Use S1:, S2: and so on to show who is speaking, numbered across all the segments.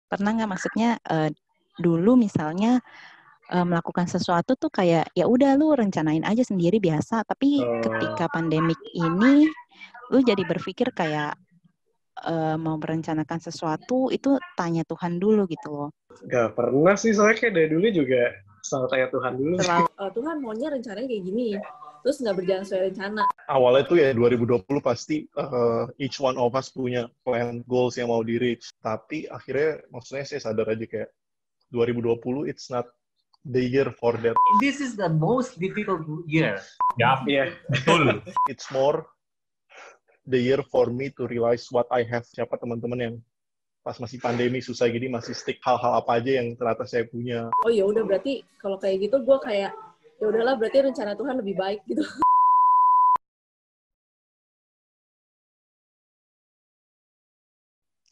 S1: Pernah nggak maksudnya dulu misalnya melakukan sesuatu tuh kayak ya udah lu rencanain aja sendiri biasa, tapi ketika pandemik ini lu jadi berpikir kayak mau merencanakan sesuatu itu tanya Tuhan dulu gitu loh.
S2: Gak pernah sih, soalnya kayak dari dulu juga selalu tanya Tuhan dulu sih.
S3: Selalu Tuhan maunya rencananya kayak gini, terus nggak berjalan sesuai rencana.
S4: Awalnya tuh ya 2020 pasti each one of us punya plan, goals yang mau di-reach. Tapi akhirnya maksudnya saya sadar aja kayak 2020 it's not the year for that.
S5: This is the most difficult year.
S6: Yap,
S2: Iya.
S6: betul.
S4: It's more the year for me to realize what I have. Siapa teman-teman yang pas masih pandemi susah gini masih stick hal-hal apa aja yang ternyata saya punya.
S3: Oh ya udah, berarti kalau kayak gitu gue kayak ya udahlah, berarti rencana Tuhan lebih baik gitu.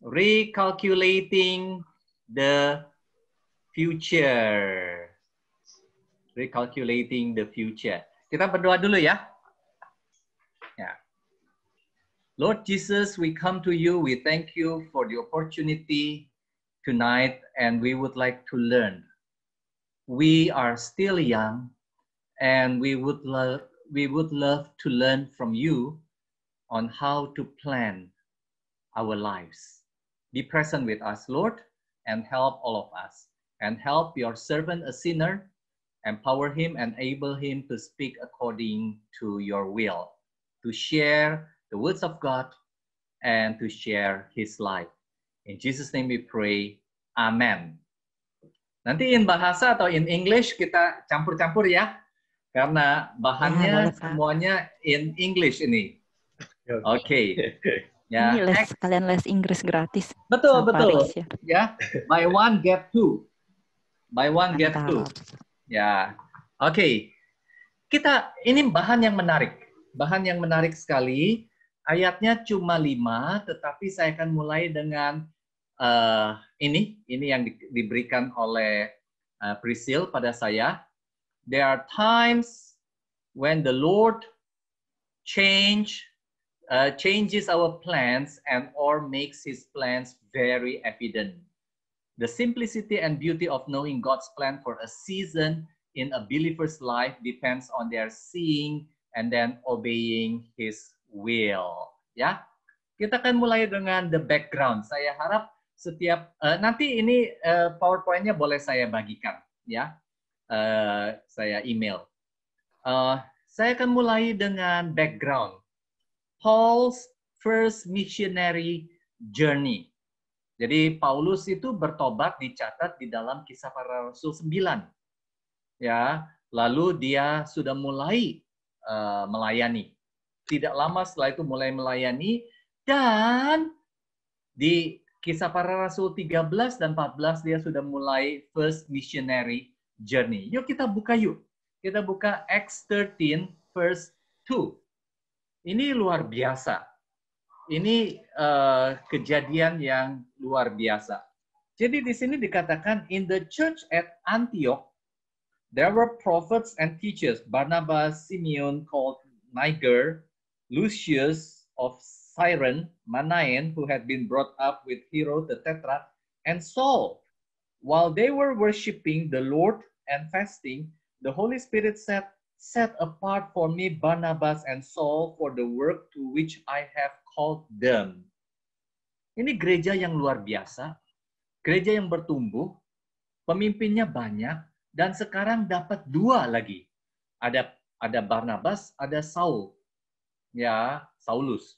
S5: Recalculating the future. Recalculating the future. Kita berdoa dulu ya. Ya. Lord Jesus, we come to you. We thank you for the opportunity tonight, and we would like to learn. We are still young, and we would love to learn from you on how to plan our lives. Be present with us, Lord, and help all of us. And help your servant, a sinner, empower him, enable him to speak according to your will, to share the words of God, and to share his life. In Jesus' name we pray. Amen. Nanti in bahasa atau in English kita campur-campur ya. Karena bahannya semuanya in English ini. Oke. Ya.
S1: Ini kalian les Inggris gratis.
S5: Betul, betul. Ya. Buy one get two. Buy one get two. Ya. Oke. Kita ini bahan yang menarik. Bahan yang menarik sekali. Ayatnya cuma 5, tetapi saya akan mulai dengan ini yang diberikan oleh Priscil pada saya. There are times when the Lord changes our plans and or makes his plans very evident. The simplicity and beauty of knowing God's plan for a season in a believer's life depends on their seeing and then obeying his will. Ya, kita akan mulai dengan the background. Saya harap setiap nanti ini PowerPoint-nya boleh saya bagikan, ya. Saya email. Saya akan mulai dengan background. Paul's first missionary journey. Jadi Paulus itu bertobat dicatat di dalam Kisah Para Rasul 9. Ya, lalu dia sudah mulai melayani. Tidak lama setelah itu mulai melayani, dan di Kisah Para Rasul 13 dan 14 dia sudah mulai first missionary journey. Yuk kita buka yuk. Kita buka Acts 13 verse 2. Ini luar biasa. Ini kejadian yang luar biasa. Jadi di sini dikatakan in the church at Antioch there were prophets and teachers, Barnabas, Simeon called Niger, Lucius of Cyrene, Manaen, who had been brought up with Herod the Tetrarch, and Saul. While they were worshiping the Lord and fasting, the Holy Spirit said, "Set apart for me Barnabas and Saul for the work to which I have called them." Ini gereja yang luar biasa, gereja yang bertumbuh, pemimpinnya banyak, dan sekarang dapat 2 lagi. Ada Barnabas, ada Saul. Ya, Saulus.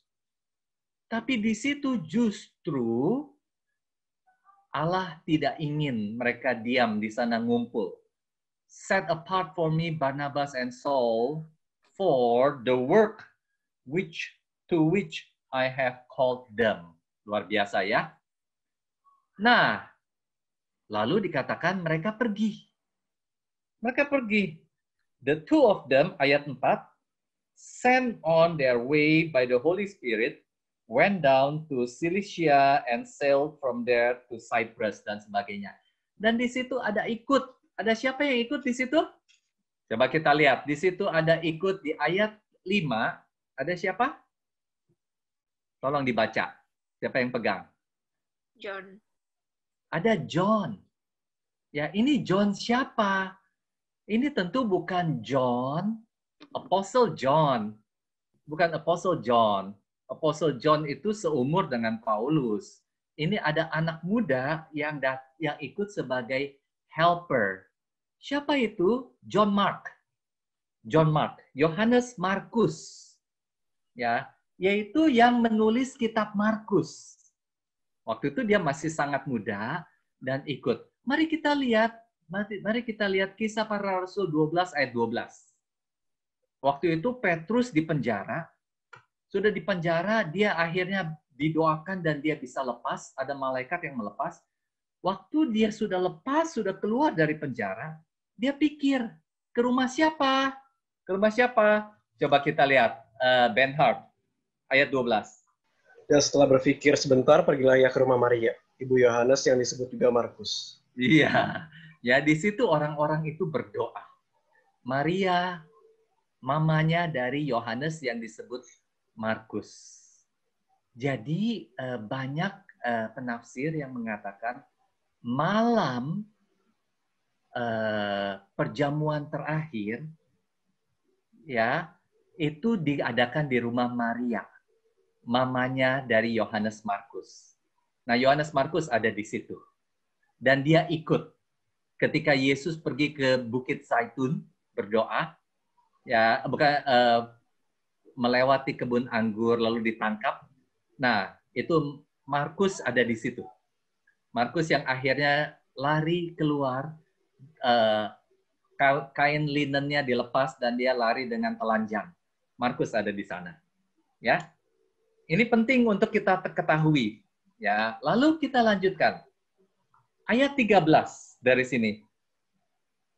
S5: Tapi di situ justru Allah tidak ingin mereka diam di sana ngumpul. Set apart for me Barnabas and Saul for the work to which I have called them. Luar biasa ya. Nah, lalu dikatakan mereka pergi. Mereka pergi. The 2 of them, ayat 4, sent on their way by the Holy Spirit, went down to Cilicia and sailed from there to Cyprus dan sebagainya. Dan di situ ada ikut. Ada siapa yang ikut di situ? Coba kita lihat. Di situ ada ikut di ayat 5. Ada siapa? Tolong dibaca. Siapa yang pegang?
S7: John.
S5: ada John. Ya, ini John siapa? Ini tentu bukan John, Apostle John. Bukan Apostle John. Apostle John itu seumur dengan Paulus. Ini ada anak muda yang ikut sebagai helper. Siapa itu? John Mark. John Mark. Yohanes Markus. Ya, yaitu yang menulis kitab Markus. Waktu itu dia masih sangat muda dan ikut. Mari kita lihat Kisah Para Rasul 12 ayat 12. Waktu itu Petrus di penjara. Sudah di penjara, dia akhirnya didoakan dan dia bisa lepas. Ada malaikat yang melepas. Waktu dia sudah lepas, sudah keluar dari penjara, dia pikir, ke rumah siapa? Ke rumah siapa? Coba kita lihat. Ben Hart, ayat 12.
S2: Dan setelah berpikir sebentar, pergilah ia ke rumah Maria, ibu Yohanes yang disebut juga Markus.
S5: Iya, ya di situ orang-orang itu berdoa. Maria, mamanya dari Yohanes yang disebut Markus. Jadi banyak penafsir yang mengatakan malam perjamuan terakhir ya itu diadakan di rumah Maria, mamanya dari Yohanes Markus. Nah, Yohanes Markus ada di situ. Dan dia ikut ketika Yesus pergi ke Bukit Zaitun berdoa, ya bukan melewati kebun anggur lalu ditangkap. Nah, itu Markus ada di situ. Markus yang akhirnya lari keluar, kain linennya dilepas dan dia lari dengan telanjang. Markus ada di sana. Ya. Ini penting untuk kita ketahui, ya. Lalu kita lanjutkan. Ayat 13 dari sini.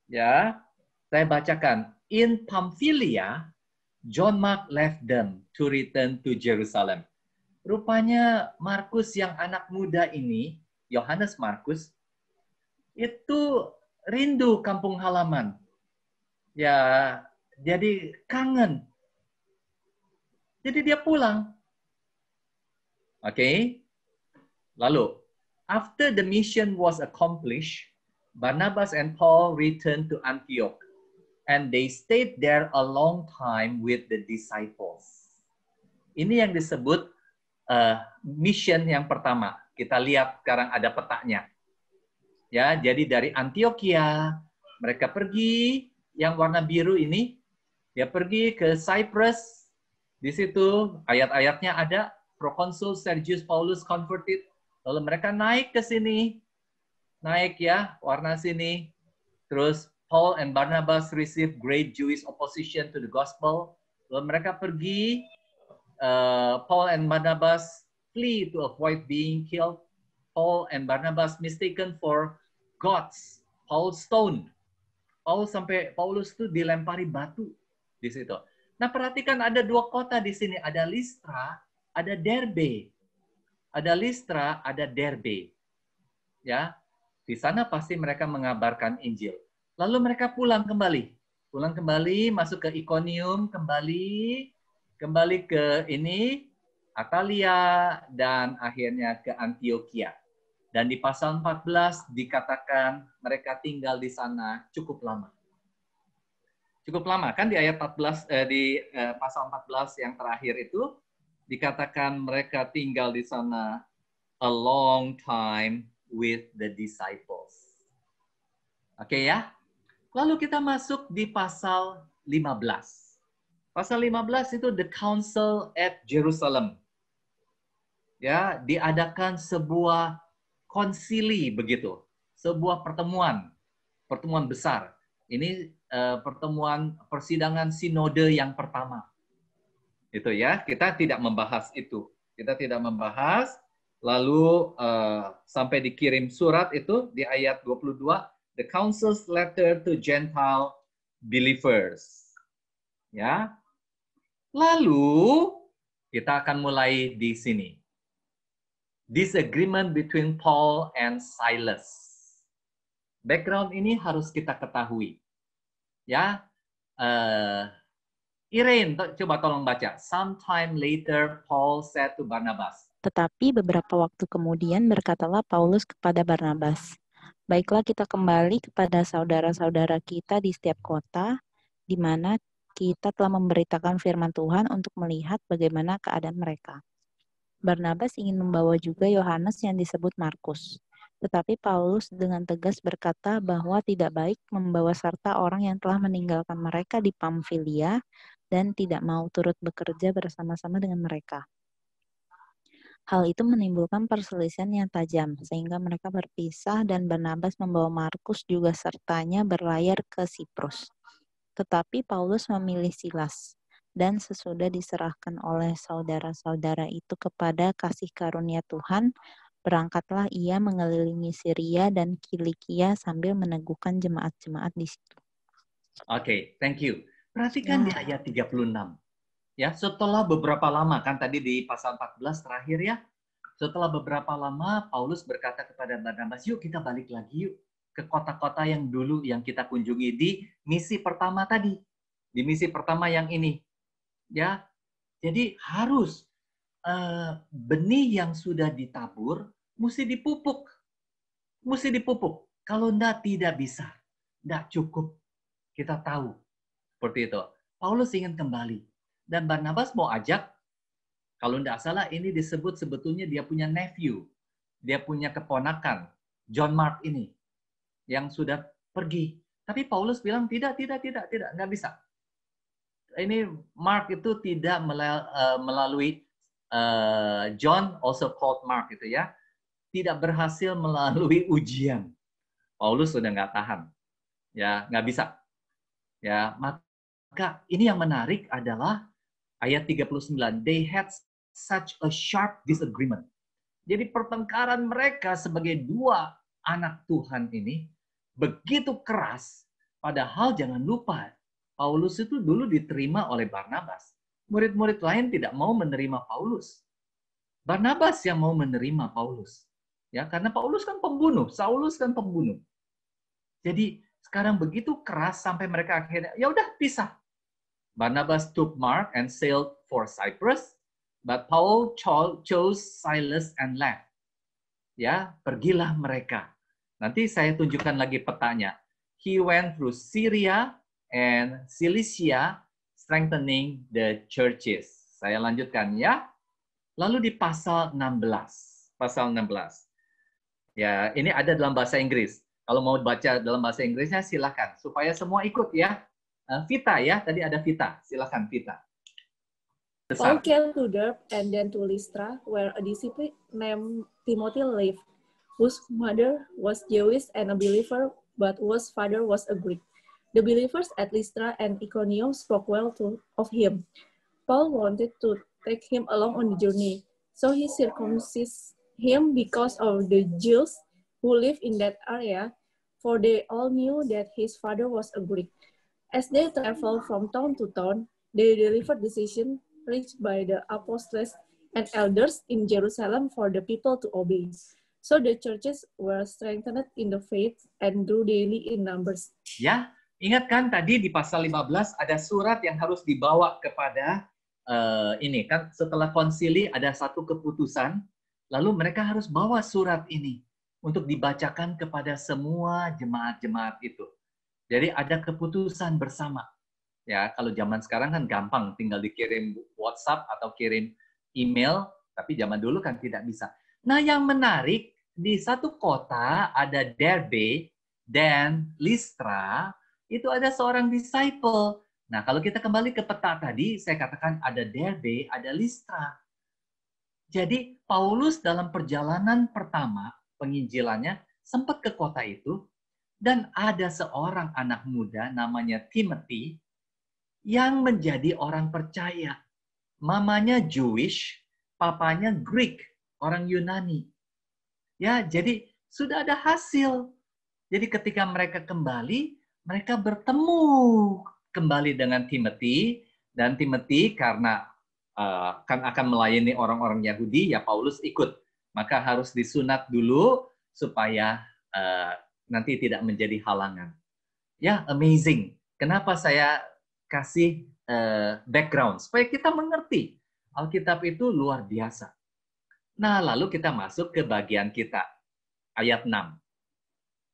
S5: Ya, saya bacakan. In Pamphylia, John Mark left them to return to Jerusalem. Rupanya Markus yang anak muda ini, Yohanes Markus, itu rindu kampung halaman. Ya, jadi kangen. Jadi dia pulang. Oke. Lalu, after the mission was accomplished, Barnabas and Paul returned to Antioch, and they stayed there a long time with the disciples. Ini yang disebut mission yang pertama. Kita lihat sekarang ada petanya. Ya, jadi dari Antioquia mereka pergi, yang warna biru ini, dia pergi ke Cyprus. Di situ ayat-ayatnya ada, Proconsul Sergius Paulus converted. Lalu mereka naik ke sini. Naik ya, warna sini. Terus Paul and Barnabas received great Jewish opposition to the gospel. Lalu mereka pergi. Paul and Barnabas flee to avoid being killed. Paul and Barnabas mistaken for gods. Paul stoned. Paulus itu dilempari batu di situ. Nah, perhatikan ada dua kota di sini. Ada Listra, ada Derbe. Ada Listra, ada Derbe. Ya, di sana pasti mereka mengabarkan Injil. Lalu mereka pulang kembali. Pulang kembali, masuk ke Iconium, kembali ke ini, Atalia, dan akhirnya ke Antioquia. Dan di pasal 14 dikatakan mereka tinggal di sana cukup lama. Cukup lama kan di ayat 14 di pasal 14 yang terakhir itu dikatakan mereka tinggal di sana a long time with the disciples. Oke ya. Lalu kita masuk di pasal 15. Pasal 15 itu the council at Jerusalem. Ya, diadakan sebuah konsili begitu, sebuah pertemuan besar. Ini pertemuan persidangan sinode yang pertama. Itu ya, kita tidak membahas itu. Kita tidak membahas. Lalu sampai dikirim surat itu di ayat 22, the council's letter to Gentile believers. Ya. Lalu kita akan mulai di sini. Disagreement between Paul and Silas. Background ini harus kita ketahui. Ya, Irene, coba tolong baca. Sometime later, Paul said to Barnabas.
S1: Tetapi beberapa waktu kemudian berkatalah Paulus kepada Barnabas, "Baiklah kita kembali kepada saudara-saudara kita di setiap kota, di mana kita telah memberitakan firman Tuhan untuk melihat bagaimana keadaan mereka." Barnabas ingin membawa juga Yohanes yang disebut Markus. Tetapi Paulus dengan tegas berkata bahwa tidak baik membawa serta orang yang telah meninggalkan mereka di Pamfilia dan tidak mau turut bekerja bersama-sama dengan mereka. Hal itu menimbulkan perselisihan yang tajam, sehingga mereka berpisah dan Barnabas membawa Markus juga sertanya berlayar ke Siprus. Tetapi Paulus memilih Silas, dan sesudah diserahkan oleh saudara-saudara itu kepada kasih karunia Tuhan, berangkatlah ia mengelilingi Syria dan Kilikia sambil meneguhkan jemaat-jemaat di situ.
S5: Oke, thank you. Perhatikan di ayat 36. Ya, setelah beberapa lama, kan tadi di pasal 14 terakhir ya, setelah beberapa lama Paulus berkata kepada Barnabas, yuk kita balik lagi yuk ke kota-kota yang dulu yang kita kunjungi di misi pertama tadi. Di misi pertama yang ini. Ya, jadi harus benih yang sudah ditabur mesti dipupuk. Mesti dipupuk. Kalau enggak, tidak bisa. Enggak cukup. Kita tahu. Seperti itu. Paulus ingin kembali. Dan Barnabas mau ajak, kalau tidak salah ini disebut sebetulnya dia punya nephew, dia punya keponakan, John Mark ini, yang sudah pergi. Tapi Paulus bilang tidak, nggak bisa. Ini Mark itu tidak melalui John, also called Mark itu ya, tidak berhasil melalui ujian. Paulus sudah nggak tahan, ya nggak bisa. Ya, maka ini yang menarik adalah ayat 39, they had such a sharp disagreement. Jadi pertengkaran mereka sebagai dua anak Tuhan ini begitu keras, padahal jangan lupa, Paulus itu dulu diterima oleh Barnabas. Murid-murid lain tidak mau menerima Paulus. Barnabas yang mau menerima Paulus. Ya, karena Paulus kan pembunuh, Saulus kan pembunuh. Jadi sekarang begitu keras sampai mereka akhirnya, ya udah pisah. Barnabas took Mark and sailed for Cyprus, but Paul chose Silas and left. Ya, pergilah mereka. Nanti saya tunjukkan lagi petanya. He went through Syria and Cilicia, strengthening the churches. Saya lanjutkan ya. Lalu di pasal 16. Pasal 16. Ya, ini ada dalam bahasa Inggris. Kalau mau baca dalam bahasa Inggrisnya silakan. Supaya semua ikut ya. Vita ya, tadi ada Vita. Silakan Vita.
S3: Paul came to Derbe and then to Lystra, where a disciple named Timothy lived, whose mother was Jewish and a believer, but whose father was a Greek. The believers at Lystra and Iconium spoke well of him. Paul wanted to take him along on the journey, so he circumcised him because of the Jews who lived in that area, for they all knew that his father was a Greek. As they traveled from town to town, they delivered decisions reached by the apostles and elders in Jerusalem for the people to obey. So the churches were strengthened in the faith and grew daily in numbers.
S5: Ya, ingat kan tadi di pasal 15 ada surat yang harus dibawa kepada ini kan setelah konsili ada satu keputusan, lalu mereka harus bawa surat ini untuk dibacakan kepada semua jemaat-jemaat itu. Jadi ada keputusan bersama. Ya, kalau zaman sekarang kan gampang, tinggal dikirim WhatsApp atau kirim email, tapi zaman dulu kan tidak bisa. Nah, yang menarik, di satu kota ada Derbe dan Lystra, itu ada seorang disciple. Nah, kalau kita kembali ke peta tadi, saya katakan ada Derbe, ada Lystra. Jadi, Paulus dalam perjalanan pertama, penginjilannya, sempat ke kota itu, dan ada seorang anak muda namanya Timothy yang menjadi orang percaya. Mamanya Jewish, papanya Greek, orang Yunani. Ya, jadi sudah ada hasil. Jadi ketika mereka kembali, mereka bertemu kembali dengan Timothy, dan Timothy karena kan akan melayani orang-orang Yahudi, ya Paulus ikut. Maka harus disunat dulu supaya nanti tidak menjadi halangan. Ya, amazing. Kenapa saya kasih background? Supaya kita mengerti Alkitab itu luar biasa. Nah, lalu kita masuk ke bagian kita. Ayat 6.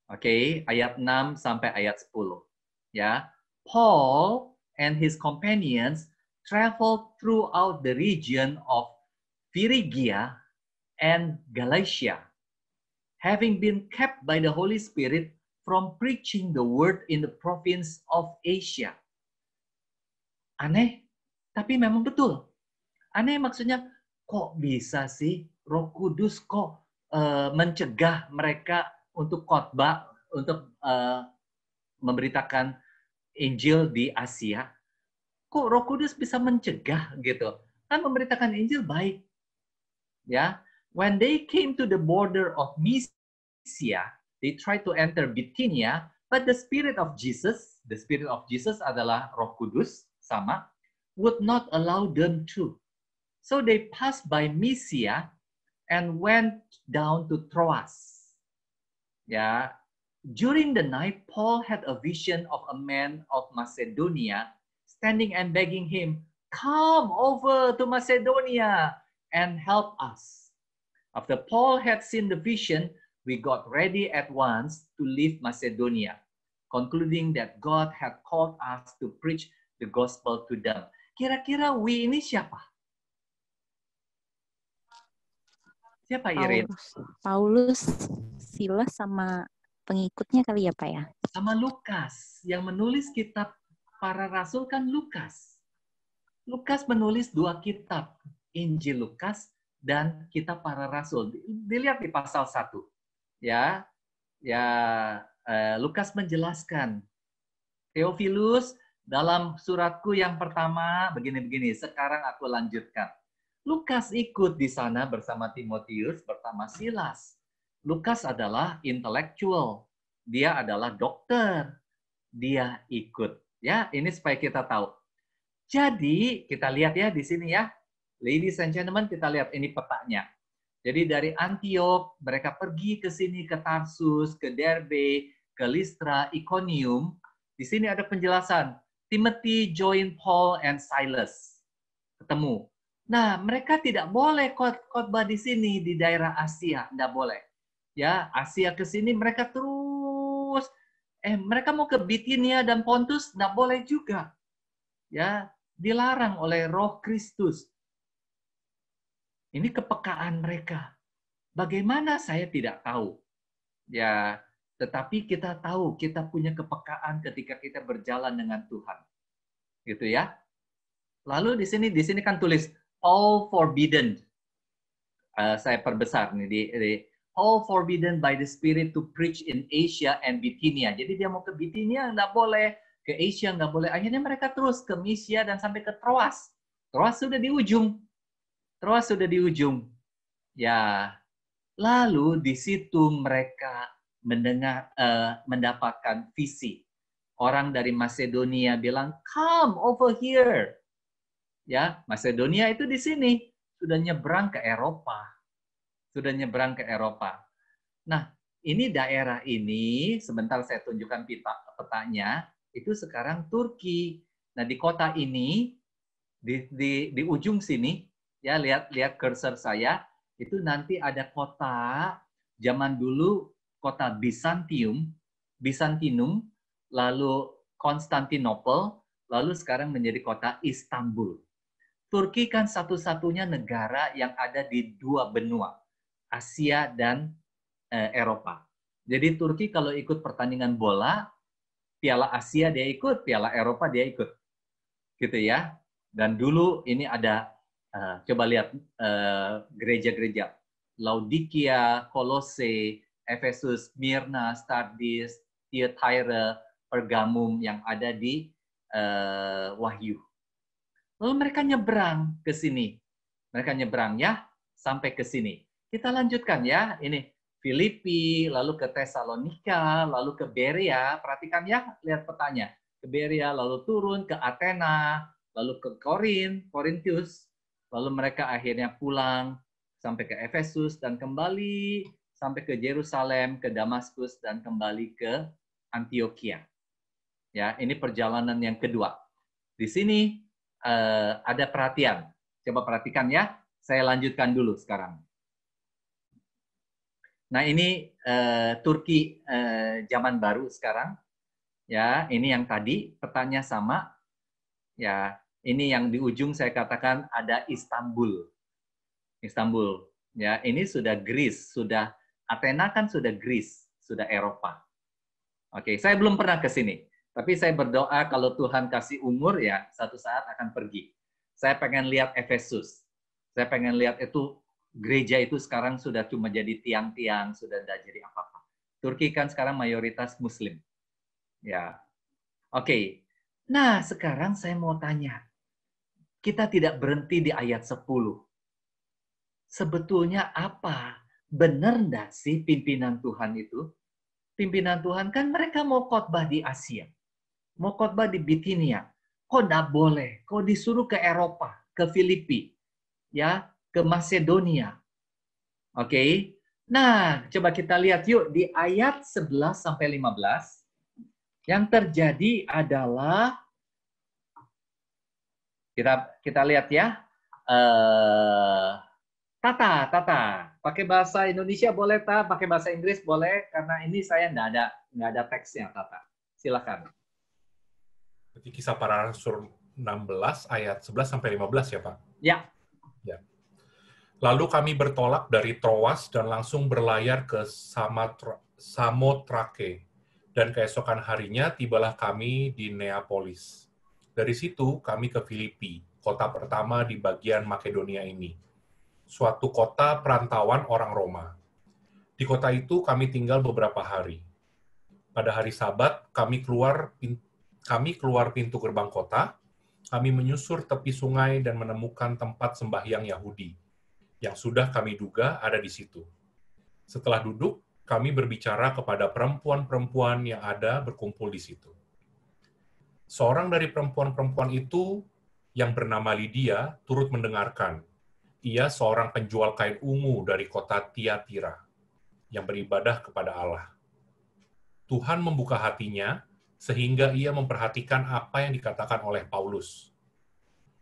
S5: Oke, ayat 6 sampai ayat 10. Ya. Paul and his companions traveled throughout the region of Phrygia and Galatia, having been kept by the Holy Spirit from preaching the word in the province of Asia. Aneh, tapi memang betul. Aneh maksudnya, kok bisa sih Roh Kudus kok mencegah mereka untuk khotbah, untuk memberitakan Injil di Asia? Kok Roh Kudus bisa mencegah gitu? Kan memberitakan Injil baik. Ya, when they came to the border of Mysia, they tried to enter Bithynia, but the Spirit of Jesus adalah Roh Kudus, sama, would not allow them to. So they passed by Mysia and went down to Troas. Ya, during the night, Paul had a vision of a man of Macedonia standing and begging him, "Come over to Macedonia and help us." After Paul had seen the vision, we got ready at once to leave Macedonia, concluding that God had called us to preach the gospel to them. Kira-kira we ini siapa? Siapa Irin?
S1: Paulus, Silas sama pengikutnya kali ya Pak ya?
S5: Sama Lukas. Yang menulis kitab para rasul kan Lukas. Lukas menulis 2 kitab. Injil Lukas dan kitab para rasul. Dilihat di pasal 1. Ya, Lukas menjelaskan. Theophilus, dalam suratku yang pertama, begini-begini. Sekarang aku lanjutkan. Lukas ikut di sana bersama Timotius, bersama Silas. Lukas adalah intelektual. Dia adalah dokter. Dia ikut. Ya, ini supaya kita tahu. Jadi, kita lihat ya di sini ya. Ladies and gentlemen, kita lihat ini petanya. Jadi dari Antiok, mereka pergi ke sini, ke Tarsus, ke Derbe, ke Listra, Iconium. Di sini ada penjelasan. Timothy joined Paul and Silas. Ketemu. Nah, mereka tidak boleh khotbah di sini, di daerah Asia. Tidak boleh. Ya, Asia ke sini mereka terus. Mereka mau ke Bithynia dan Pontus, tidak boleh juga. Ya, dilarang oleh Roh Kristus. Ini kepekaan mereka. Bagaimana saya tidak tahu. Ya, tetapi kita tahu kita punya kepekaan ketika kita berjalan dengan Tuhan. Gitu ya. Lalu di sini kan tulis all forbidden. Saya perbesar nih di all forbidden by the Spirit to preach in Asia and Bithynia. Jadi dia mau ke Bithynia nggak boleh, ke Asia nggak boleh. Akhirnya mereka terus ke Mysia dan sampai ke Troas. Troas sudah di ujung. Ya, lalu di situ mereka mendapatkan visi. Orang dari Macedonia bilang, "Come over here." Ya, Macedonia itu di sini sudah nyebrang ke Eropa. Nah, ini daerah ini, sebentar saya tunjukkan petanya, itu sekarang Turki. Nah, di kota ini, di ujung sini, ya lihat cursor saya, itu nanti ada kota, zaman dulu kota Byzantium, lalu Konstantinopel, lalu sekarang menjadi kota Istanbul. Turki kan satu-satunya negara yang ada di 2 benua, Asia dan Eropa. Jadi Turki kalau ikut pertandingan bola, Piala Asia dia ikut, Piala Eropa dia ikut. Gitu ya. Dan dulu ini ada, coba lihat gereja-gereja. Laodikia, Kolose, Efesus, Smyrna, Sardis, Thyatira, Pergamum yang ada di Wahyu. Lalu mereka nyebrang ke sini. Mereka nyebrang ya, sampai ke sini. Kita lanjutkan ya, ini Filipi, lalu ke Tesalonika, lalu ke Berea. Perhatikan ya, lihat petanya. Ke Berea, lalu turun ke Athena, lalu ke Korintus. Lalu mereka akhirnya pulang sampai ke Efesus dan kembali sampai ke Yerusalem, ke Damaskus, dan kembali ke Antioquia. Ya, ini perjalanan yang kedua. Di sini ada perhatian. Coba perhatikan ya. Saya lanjutkan dulu sekarang. Nah, ini Turki zaman baru sekarang. Ya, ini yang tadi petanya sama. Ya, ini yang di ujung saya katakan ada Istanbul. Istanbul. Ya, ini sudah Greece, sudah Athena kan sudah Greece, sudah Eropa. Oke, saya belum pernah ke sini. Tapi saya berdoa kalau Tuhan kasih umur ya, satu saat akan pergi. Saya pengen lihat Efesus. Saya pengen lihat itu gereja itu sekarang sudah cuma jadi tiang-tiang, sudah tidak jadi apa-apa. Turki kan sekarang mayoritas Muslim. Ya, oke. Nah, sekarang saya mau tanya. Kita tidak berhenti di ayat 10. Sebetulnya apa? Benar enggak sih pimpinan Tuhan itu? Pimpinan Tuhan kan mereka mau khotbah di Asia. Mau khotbah di Bitinia. Kok enggak boleh? Kok disuruh ke Eropa, ke Filipi, ya, ke Macedonia. Oke. Nah, coba kita lihat yuk di ayat 11 sampai 15. Yang terjadi adalah kita lihat ya. Tata. Pakai bahasa Indonesia boleh, pakai bahasa Inggris boleh, karena ini saya nggak ada teksnya, Tata. Silakan.
S6: Berarti Kisah Para Rasul 16 ayat 11 sampai 15 ya, Pak?
S5: Ya.
S6: Ya. Lalu kami bertolak dari Troas dan langsung berlayar ke Samotrake. Dan keesokan harinya tibalah kami di Neapolis. Dari situ kami ke Filipi, kota pertama di bagian Makedonia ini. Suatu kota perantauan orang Roma. Di kota itu kami tinggal beberapa hari. Pada hari Sabat, kami keluar pintu gerbang kota, kami menyusur tepi sungai dan menemukan tempat sembahyang Yahudi, yang sudah kami duga ada di situ. Setelah duduk, kami berbicara kepada perempuan-perempuan yang ada berkumpul di situ. Seorang dari perempuan-perempuan itu, yang bernama Lydia, turut mendengarkan. Ia seorang penjual kain ungu dari kota Tiatira yang beribadah kepada Allah. Tuhan membuka hatinya sehingga ia memperhatikan apa yang dikatakan oleh Paulus.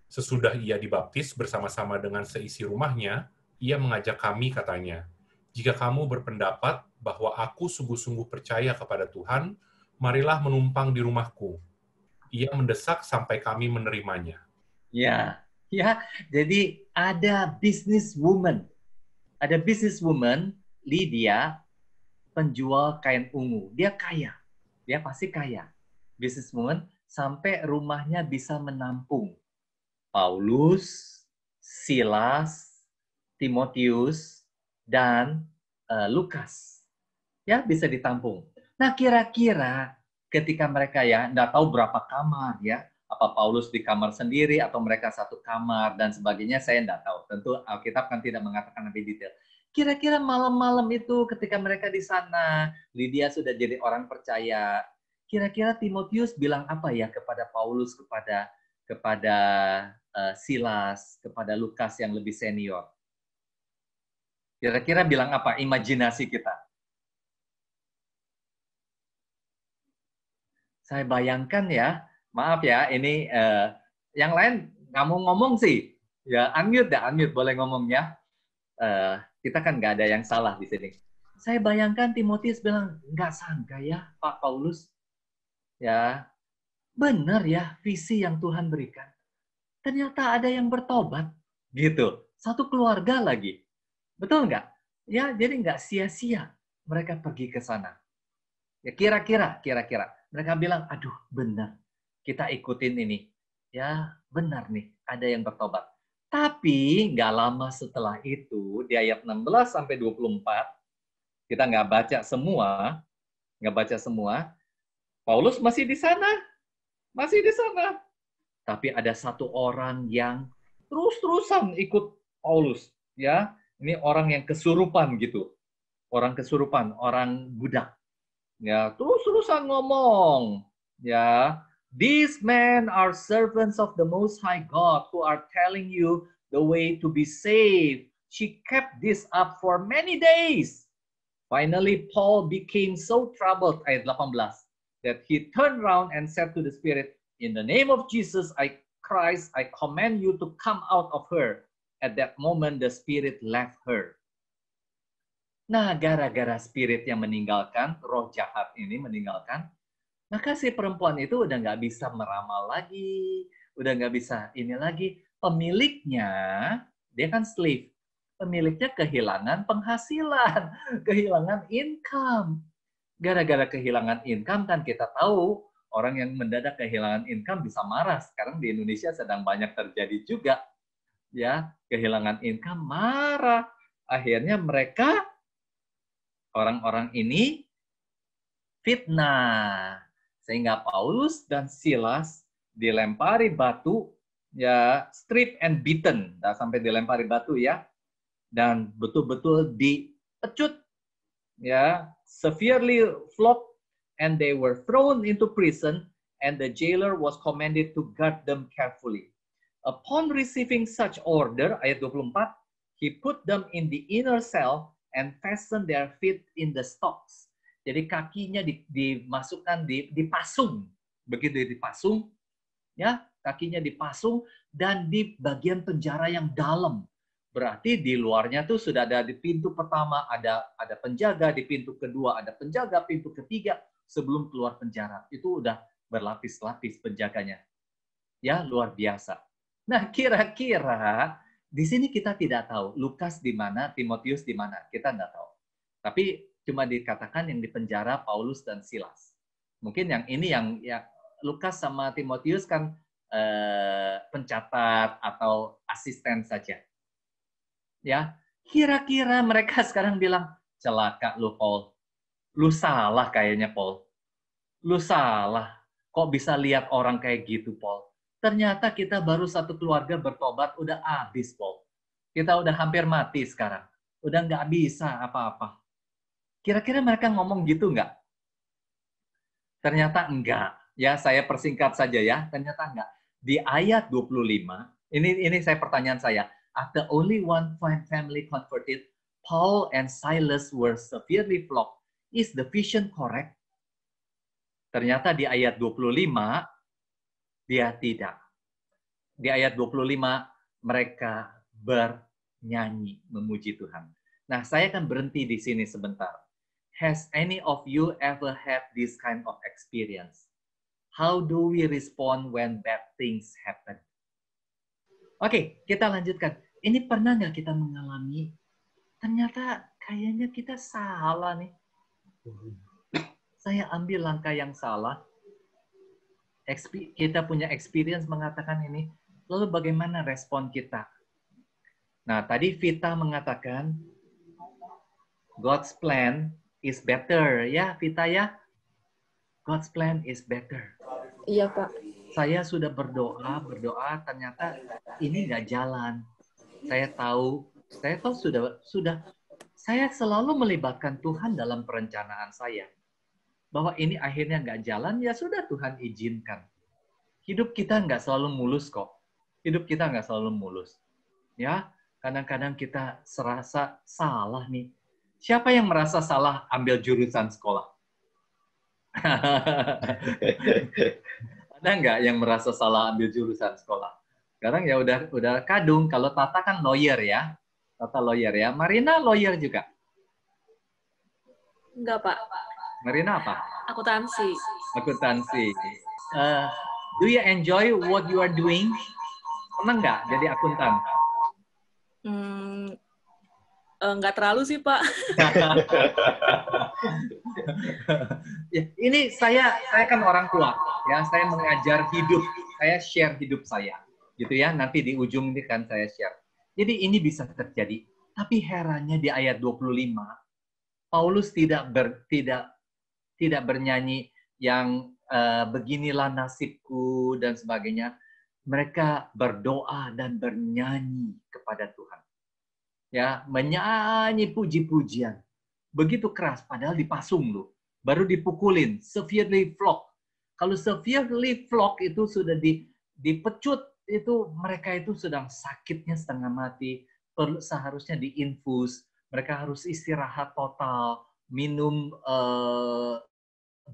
S6: Sesudah ia dibaptis bersama-sama dengan seisi rumahnya, ia mengajak kami, katanya, "Jika kamu berpendapat bahwa aku sungguh-sungguh percaya kepada Tuhan, marilah menumpang di rumahku." Ia mendesak sampai kami menerimanya.
S5: Ya. Jadi ada businesswoman. Ada businesswoman, Lydia, penjual kain ungu. Dia kaya. Dia pasti kaya. Businesswoman sampai rumahnya bisa menampung Paulus, Silas, Timotius, dan Lukas. Ya, bisa ditampung. Nah, kira-kira ketika mereka ya, enggak tahu berapa kamar ya, apa Paulus di kamar sendiri atau mereka satu kamar dan sebagainya, saya enggak tahu. Tentu Alkitab kan tidak mengatakan lebih detail. Kira-kira malam-malam itu ketika mereka di sana, Lydia sudah jadi orang percaya. Kira-kira Timotius bilang apa ya kepada Paulus, kepada Silas, kepada Lukas yang lebih senior? Kira-kira bilang apa? Imajinasi kita. Saya bayangkan ya, maaf ya, ini yang lain nggak mau ngomong sih. Ya, unmute boleh ngomongnya. Kita kan nggak ada yang salah di sini. Saya bayangkan Timotius bilang, nggak sangka ya Pak Paulus. Ya, benar ya visi yang Tuhan berikan. Ternyata ada yang bertobat. Gitu. Satu keluarga lagi. Betul nggak? Ya, jadi nggak sia-sia mereka pergi ke sana. Ya, kira-kira. Mereka bilang, aduh benar, kita ikutin ini. Ya, benar nih, ada yang bertobat. Tapi, nggak lama setelah itu, di ayat 16 sampai 24, kita nggak baca semua, Paulus masih di sana. Tapi ada satu orang yang terus-terusan ikut Paulus. Ya, ini orang yang kesurupan gitu. Orang budak. Ya, terus-terusan ngomong. Ya, these men are servants of the Most High God who are telling you the way to be saved. She kept this up for many days. Finally, Paul became so troubled, ayat 18, that he turned around and said to the Spirit, "In the name of Jesus Christ, I command you to come out of her." At that moment, the Spirit left her. Nah, gara-gara spirit yang meninggalkan, roh jahat ini meninggalkan, maka si perempuan itu udah nggak bisa meramal lagi, udah nggak bisa ini lagi. Pemiliknya, dia kan slave. Pemiliknya kehilangan penghasilan, kehilangan income. Gara-gara kehilangan income kan kita tahu, orang yang mendadak kehilangan income bisa marah. Sekarang di Indonesia sedang banyak terjadi juga. Ya, kehilangan income, marah. Akhirnya mereka, orang-orang ini, fitnah. Sehingga Paulus dan Silas dilempari batu, ya, stripped and beaten, nah, sampai dilempari batu ya, dan betul-betul dipecut, ya, severely flogged, and they were thrown into prison, and the jailer was commanded to guard them carefully. Upon receiving such order, ayat 24, he put them in the inner cell and fastened their feet in the stocks. Jadi kakinya dimasukkan, dipasung. Begitu dipasung, ya, kakinya dipasung, dan di bagian penjara yang dalam. Berarti di luarnya tuh sudah ada di pintu pertama, ada penjaga, di pintu kedua ada penjaga, pintu ketiga sebelum keluar penjara. Itu udah berlapis-lapis penjaganya. Ya, luar biasa. Nah, kira-kira di sini kita tidak tahu Lukas di mana, Timotius di mana, kita nggak tahu. Tapi cuma dikatakan yang di penjara Paulus dan Silas. Mungkin yang ini yang Lukas sama Timotius kan pencatat atau asisten saja. Ya, kira-kira mereka sekarang bilang, celaka lu Paul, lu salah kayaknya Paul, lu salah. Kok bisa lihat orang kayak gitu Paul? Ternyata kita baru satu keluarga bertobat, udah habis Paul. Kita udah hampir mati sekarang, udah nggak bisa apa-apa. Kira-kira mereka ngomong gitu nggak? Ternyata enggak. Ya, saya persingkat saja ya. Ternyata enggak. Di ayat 25, ini saya pertanyaan saya. After only one family converted, Paul and Silas were severely flogged. Is the vision correct? Ternyata di ayat 25, dia tidak. Di ayat 25, mereka bernyanyi memuji Tuhan. Nah, saya akan berhenti di sini sebentar. Has any of you ever had this kind of experience? How do we respond when bad things happen? Oke, kita lanjutkan. Ini pernah nggak kita mengalami, ternyata kayaknya kita salah nih. Saya ambil langkah yang salah. Kita punya experience mengatakan ini. Lalu bagaimana respon kita? Nah, tadi Vita mengatakan, God's plan is better. Ya, Vita ya? God's plan is better.
S3: Iya, Pak.
S5: Saya sudah berdoa, ternyata ini nggak jalan. Saya tahu sudah. Saya selalu melibatkan Tuhan dalam perencanaan saya. Bahwa ini akhirnya nggak jalan, ya sudah Tuhan izinkan. Hidup kita nggak selalu mulus kok. Hidup kita nggak selalu mulus. Ya, kadang-kadang kita serasa salah nih. Siapa yang merasa salah ambil jurusan sekolah? Ada nggak yang merasa salah ambil jurusan sekolah? Sekarang ya udah kadung. Kalau Tata kan lawyer ya. Tata lawyer ya. Marina lawyer juga?
S3: Enggak, Pak.
S5: Marina apa?
S3: Akuntansi.
S5: Akuntansi. Do you enjoy what you are doing? Senang nggak jadi akuntan?
S3: Nggak terlalu sih, Pak.
S5: Ya, ini saya kan orang tua, ya. Saya mengajar hidup, saya share hidup saya, gitu ya. Nanti di ujung ini kan saya share. Jadi ini bisa terjadi. Tapi herannya di ayat 25, Paulus tidak bernyanyi yang beginilah nasibku dan sebagainya. Mereka berdoa dan bernyanyi kepada Tuhan. Ya, menyanyi puji-pujian. Begitu keras, padahal dipasung loh. Baru dipukulin, severely flogged. Kalau severely flogged itu sudah dipecut, itu mereka itu sedang sakitnya setengah mati. Seharusnya diinfus. Mereka harus istirahat total, minum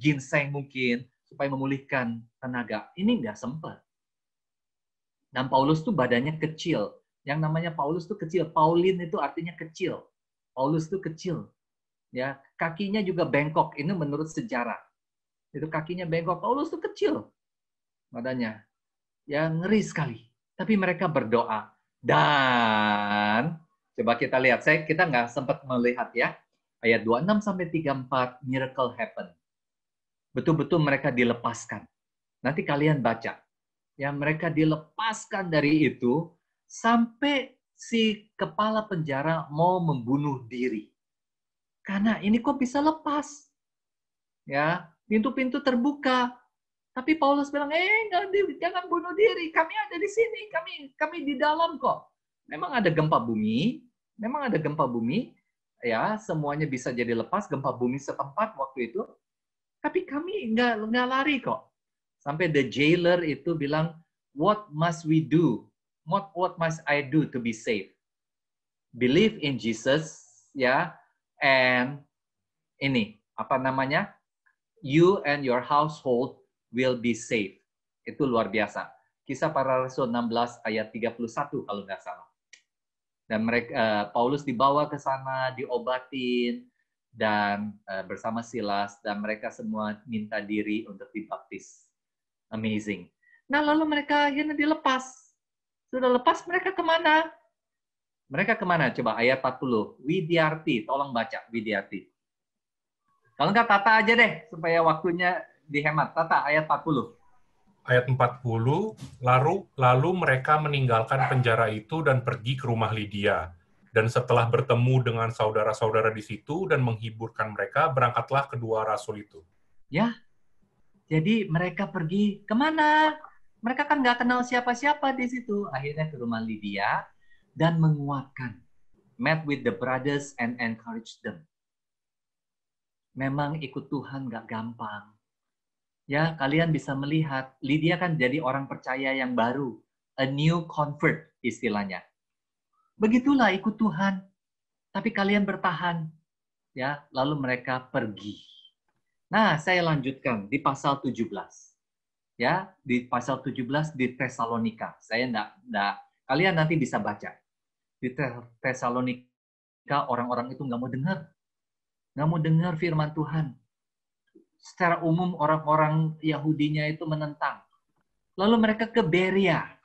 S5: ginseng mungkin, supaya memulihkan tenaga. Ini nggak sempat. Dan Paulus tuh badannya kecil. Yang namanya Paulus tuh kecil. Paulin itu artinya kecil. Paulus tuh kecil. Ya, kakinya juga bengkok. Ini menurut sejarah. Itu kakinya bengkok. Paulus itu kecil badannya. Ya, ngeri sekali. Tapi mereka berdoa. Dan coba kita lihat. Kita nggak sempat melihat ya. Ayat 26 sampai 34, miracle happen. Betul-betul mereka dilepaskan. Nanti kalian baca. Ya, mereka dilepaskan dari itu sampai si kepala penjara mau membunuh diri. Karena ini kok bisa lepas? Ya, pintu-pintu terbuka. Tapi Paulus bilang, jangan bunuh diri. Kami ada di sini. Kami di dalam kok. Memang ada gempa bumi. Ya, semuanya bisa jadi lepas. Gempa bumi setempat waktu itu. Tapi kami nggak lari kok. Sampai the jailer itu bilang, what must we do? What must I do to be safe? Believe in Jesus, ya, and ini apa namanya? You and your household will be safe. Itu luar biasa. Kisah Para Rasul 16 ayat 31 kalau nggak salah. Dan mereka Paulus dibawa ke sana, diobatin, dan bersama Silas, dan mereka semua minta diri untuk dibaptis. Amazing. Nah, lalu mereka akhirnya dilepas. Sudah lepas, mereka kemana? Mereka kemana? Coba ayat 40. Widyarti, tolong baca Widyarti. Kalau nggak Tata aja deh, supaya waktunya dihemat. Tata, ayat 40.
S6: Ayat 40, lalu mereka meninggalkan penjara itu dan pergi ke rumah Lydia. Dan setelah bertemu dengan saudara-saudara di situ dan menghiburkan mereka, berangkatlah kedua rasul itu.
S5: Ya, jadi mereka pergi kemana? Mereka kan nggak kenal siapa-siapa di situ. Akhirnya ke rumah Lydia dan menguatkan. Met with the brothers and encourage them. Memang ikut Tuhan nggak gampang. Ya, kalian bisa melihat, Lydia kan jadi orang percaya yang baru. A new convert istilahnya. Begitulah ikut Tuhan. Tapi kalian bertahan. Ya, lalu mereka pergi. Nah, saya lanjutkan di pasal 17. Ya, di pasal 17 di Tesalonika. Saya enggak kalian nanti bisa baca. Di Tesalonika orang-orang itu nggak mau dengar. Nggak mau dengar firman Tuhan. Secara umum orang-orang Yahudinya itu menentang. Lalu mereka ke Berea.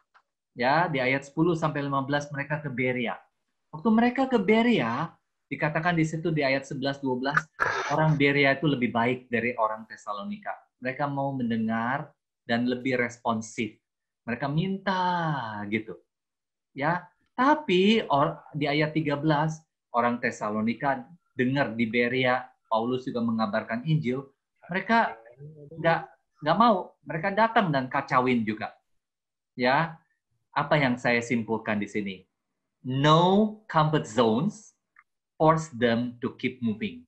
S5: Ya, di ayat 10 sampai 15 mereka ke Berea. Waktu mereka ke Berea, dikatakan di situ di ayat 11-12, orang Berea itu lebih baik dari orang Tesalonika. Mereka mau mendengar dan lebih responsif. Mereka minta gitu. Ya, tapi di ayat 13, orang Tesalonika dengar di Berea, Paulus juga mengabarkan Injil, mereka nggak mau. Mereka datang dan kacauin juga. Ya, apa yang saya simpulkan di sini? No comfort zones, force them to keep moving.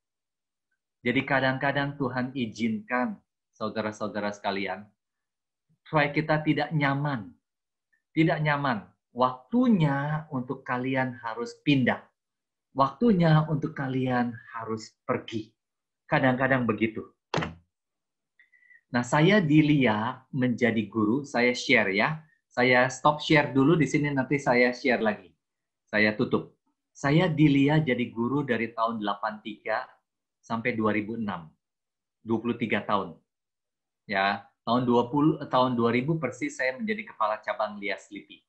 S5: Jadi kadang-kadang Tuhan izinkan, saudara-saudara sekalian, supaya kita tidak nyaman. Tidak nyaman. Waktunya untuk kalian harus pindah. Waktunya untuk kalian harus pergi. Kadang-kadang begitu. Nah, saya di LIA menjadi guru, saya share ya. Saya stop share dulu di sini, nanti saya share lagi. Saya tutup. Saya di LIA jadi guru dari tahun 83 sampai 2006. 23 tahun. Ya, tahun 2000 persis saya menjadi kepala cabang LIA Sleepy.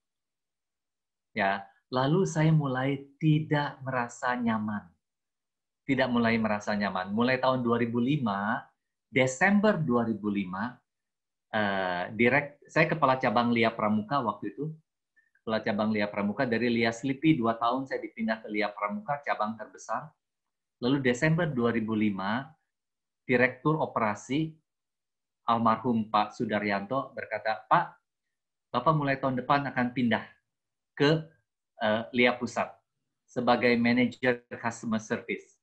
S5: Ya, lalu saya mulai tidak merasa nyaman. Tidak mulai merasa nyaman. Mulai tahun 2005, Desember 2005, saya kepala cabang LIA Pramuka waktu itu. Kepala cabang LIA Pramuka, dari LIA Sleepy 2 tahun saya dipindah ke LIA Pramuka, cabang terbesar. Lalu Desember 2005, Direktur Operasi almarhum Pak Sudaryanto berkata, Pak, Bapak mulai tahun depan akan pindah ke LIA Pusat sebagai Manager Customer Service.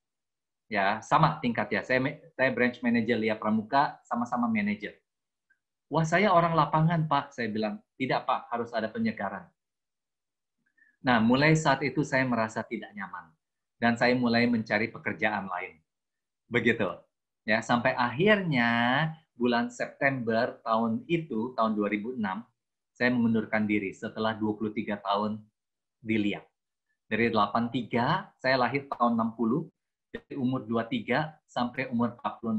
S5: Ya, sama tingkat ya. Saya branch manager LIA Pramuka, sama-sama manager. Wah, saya orang lapangan, Pak. Saya bilang, tidak, Pak, harus ada penyegaran. Nah, mulai saat itu saya merasa tidak nyaman. Dan saya mulai mencari pekerjaan lain. Begitu. Ya, sampai akhirnya bulan September tahun itu, tahun 2006, saya mengundurkan diri setelah 23 tahun di LIA. Dari 83, saya lahir tahun 60, dari umur 23 sampai umur 46.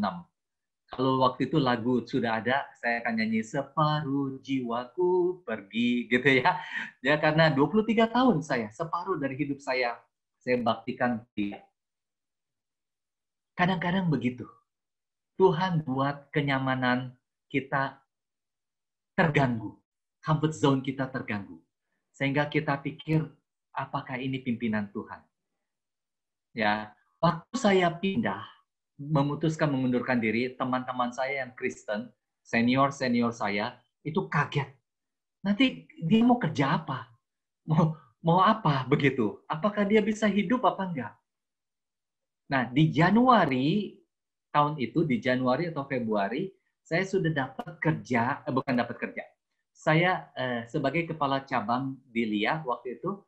S5: Kalau waktu itu lagu sudah ada, saya akan nyanyi separuh jiwaku pergi, gitu ya. Ya karena 23 tahun saya, separuh dari hidup saya baktikan dia. Kadang-kadang begitu. Tuhan buat kenyamanan kita terganggu. Comfort zone kita terganggu. Sehingga kita pikir, apakah ini pimpinan Tuhan? Ya, waktu saya pindah, memutuskan mengundurkan diri, teman-teman saya yang Kristen, senior saya, itu kaget. Nanti dia mau kerja apa? Mau apa begitu? Apakah dia bisa hidup apa enggak? Nah, di Januari tahun itu, di Januari atau Februari, saya sudah dapat kerja, bukan dapat kerja. Saya sebagai kepala cabang di LIA waktu itu,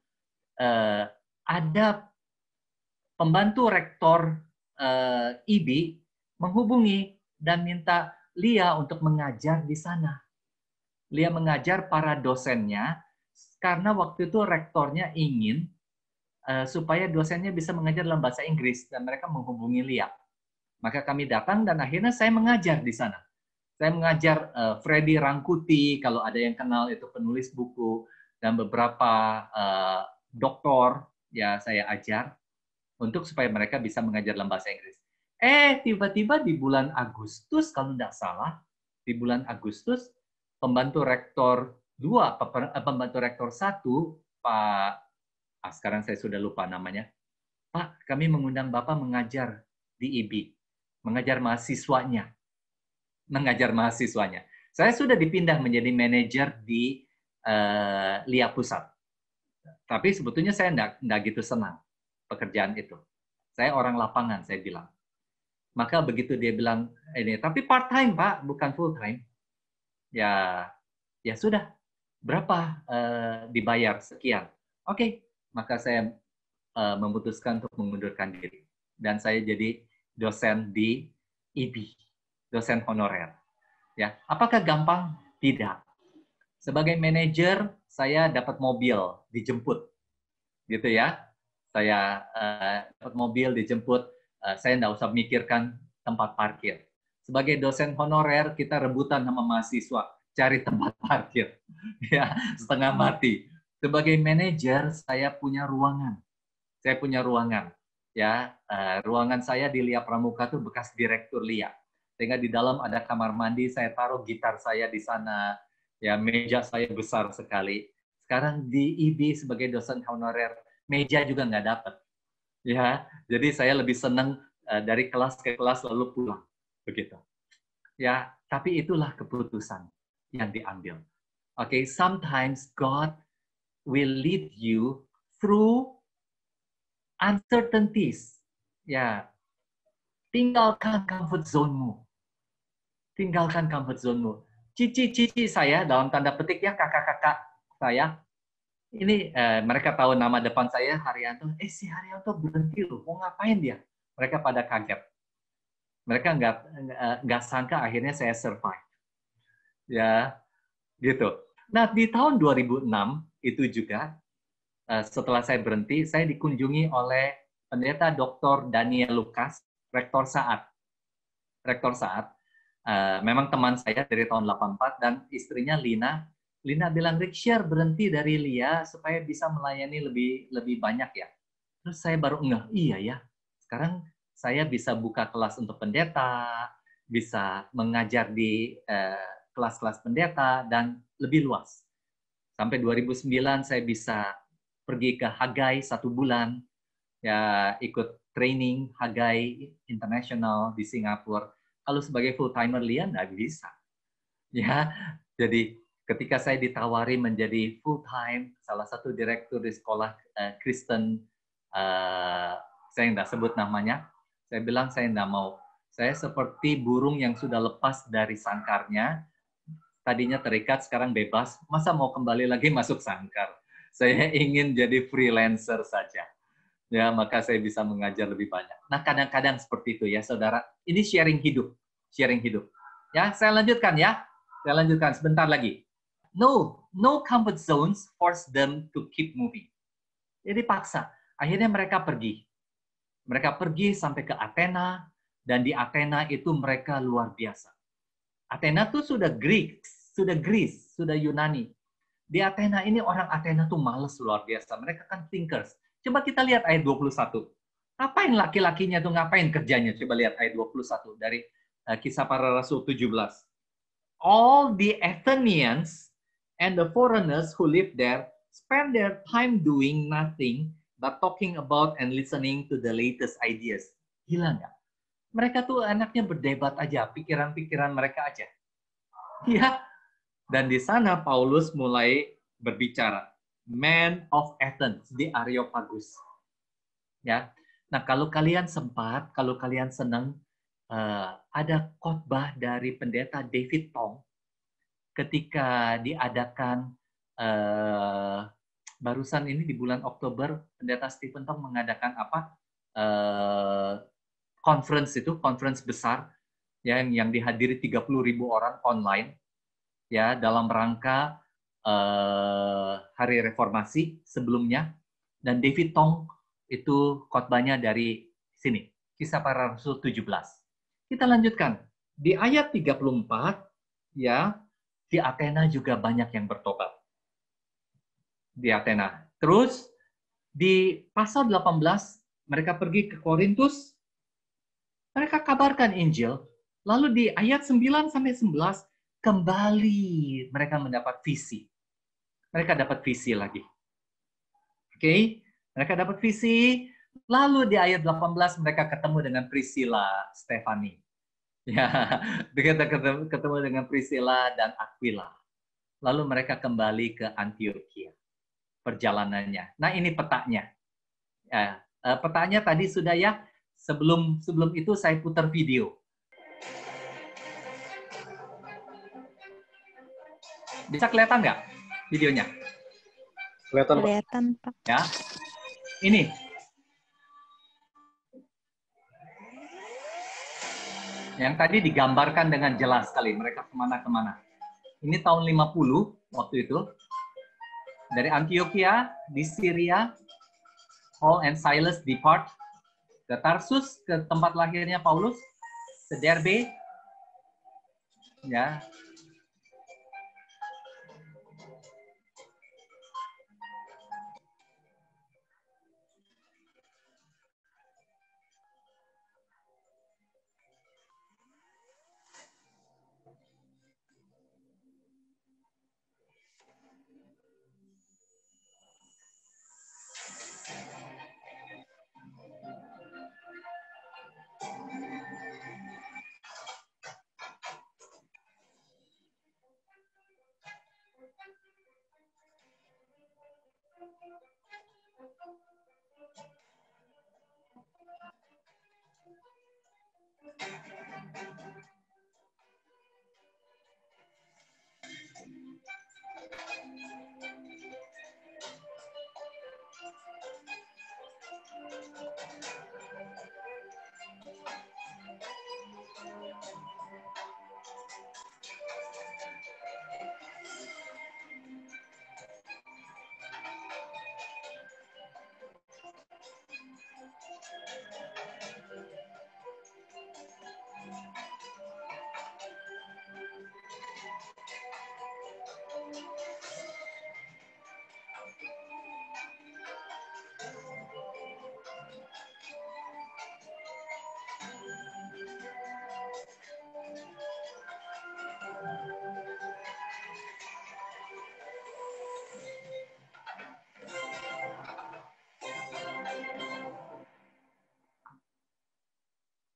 S5: ada pembantu rektor IB menghubungi dan minta Lia untuk mengajar di sana. Lia mengajar para dosennya karena waktu itu rektornya ingin supaya dosennya bisa mengajar dalam bahasa Inggris dan mereka menghubungi Lia. Maka kami datang dan akhirnya saya mengajar di sana. Saya mengajar Freddy Rangkuti, kalau ada yang kenal itu penulis buku, dan beberapa doktor ya saya ajar untuk supaya mereka bisa mengajar dalam bahasa Inggris. Tiba-tiba di bulan Agustus, kalau tidak salah, di bulan Agustus, pembantu rektor 2, pembantu rektor 1, Pak, sekarang saya sudah lupa namanya, Pak, kami mengundang Bapak mengajar di IB, mengajar mahasiswanya. Saya sudah dipindah menjadi manajer di LIA Pusat. Tapi sebetulnya saya enggak gitu senang pekerjaan itu. Saya orang lapangan, saya bilang. Maka begitu dia bilang, tapi part-time, Pak, bukan full-time. Ya sudah. Berapa dibayar? Sekian. Oke. Maka saya memutuskan untuk mengundurkan diri. Dan saya jadi dosen di IB. Dosen honorer. Ya, apakah gampang? Tidak. Sebagai manajer, saya dapat mobil, dijemput. Gitu ya. Saya dapat mobil, dijemput, saya tidak usah mikirkan tempat parkir. Sebagai dosen honorer, kita rebutan sama mahasiswa, cari tempat parkir. Ya, setengah mati. Sebagai manajer, saya punya ruangan. Ya, ruangan saya di LIA Pramuka itu bekas direktur LIA. Sehingga di dalam ada kamar mandi, saya taruh gitar saya di sana. Ya, meja saya besar sekali. Sekarang di IB sebagai dosen honorer, meja juga nggak dapat. Ya, jadi saya lebih senang dari kelas ke kelas lalu pulang. Begitu. Ya, tapi itulah keputusan yang diambil. Okay, sometimes God will lead you through uncertainties. Ya, tinggalkan comfort zone-mu. Cici-cici saya, dalam tanda petik ya, kakak-kakak saya, ini mereka tahu nama depan saya, Haryanto. Si Haryanto berhenti loh, mau ngapain dia? Mereka pada kaget. Mereka nggak sangka akhirnya saya survive. Ya, gitu. Nah, di tahun 2006 itu juga, setelah saya berhenti, saya dikunjungi oleh pendeta Dr. Daniel Lukas, Rektor Saat. Memang teman saya dari tahun 84, dan istrinya Lina bilang, Rick, share berhenti dari LIA supaya bisa melayani lebih banyak ya. Terus saya baru iya ya. Sekarang saya bisa buka kelas untuk pendeta, bisa mengajar di kelas-kelas pendeta, dan lebih luas. Sampai 2009 saya bisa pergi ke Hagai 1 bulan, ya ikut training Hagai International di Singapura. Kalau sebagai full-timer LIA nggak bisa. Ya, jadi ketika saya ditawari menjadi full-time, salah satu direktur di sekolah Kristen, saya nggak sebut namanya, saya bilang saya nggak mau. Saya seperti burung yang sudah lepas dari sangkarnya, tadinya terikat, sekarang bebas, masa mau kembali lagi masuk sangkar? Saya ingin jadi freelancer saja. Ya, maka saya bisa mengajar lebih banyak. Nah, kadang-kadang seperti itu ya, saudara. Ini sharing hidup. Ya, saya lanjutkan ya. Saya lanjutkan sebentar lagi. No comfort zones force them to keep moving. Jadi paksa. Akhirnya mereka pergi. Mereka pergi sampai ke Athena, dan di Athena itu mereka luar biasa. Athena tuh sudah Greece, sudah Yunani. Di Athena ini orang Athena tuh males luar biasa. Mereka kan thinkers. Coba kita lihat ayat 21. Ngapain laki-lakinya tuh ngapain kerjanya? Coba lihat ayat 21 dari Kisah Para Rasul 17. All the Athenians and the foreigners who live there spend their time doing nothing but talking about and listening to the latest ideas. Gila nggak? Mereka tuh anaknya berdebat aja, pikiran-pikiran mereka aja. Ya. Dan di sana Paulus mulai berbicara. Man of Athens, di Areopagus. Ya. Nah, kalau kalian sempat, kalau kalian senang, ada khotbah dari pendeta David Tong ketika diadakan barusan ini di bulan Oktober, pendeta Stephen Tong mengadakan apa? Conference besar yang dihadiri 30.000 orang online ya dalam rangka Hari Reformasi sebelumnya, dan David Tong itu khotbahnya dari sini, Kisah Para Rasul 17. Kita lanjutkan. Di ayat 34, ya, di Athena juga banyak yang bertobat. Di Athena. Terus, di pasal 18, mereka pergi ke Korintus, mereka kabarkan Injil, lalu di ayat 9-11, kembali mereka mendapat visi. Mereka dapat visi lagi. Oke? Mereka dapat visi, lalu di ayat 18 mereka ketemu dengan Priscilla, Stefani. Ya, mereka ketemu dengan Priscilla dan Aquila. Lalu mereka kembali ke Antioquia. Perjalanannya. Nah, ini petanya. Ya, petanya tadi sudah ya. Sebelum itu saya putar video. Bisa kelihatan nggak videonya?
S1: Kelihatan, Pak.
S5: Ya. Ini. Yang tadi digambarkan dengan jelas sekali. Mereka kemana-kemana. Ini tahun 50 waktu itu. Dari Antioquia, di Syria, Paul and Silas depart ke Tarsus, ke tempat lahirnya Paulus, ke Derbe. Ya.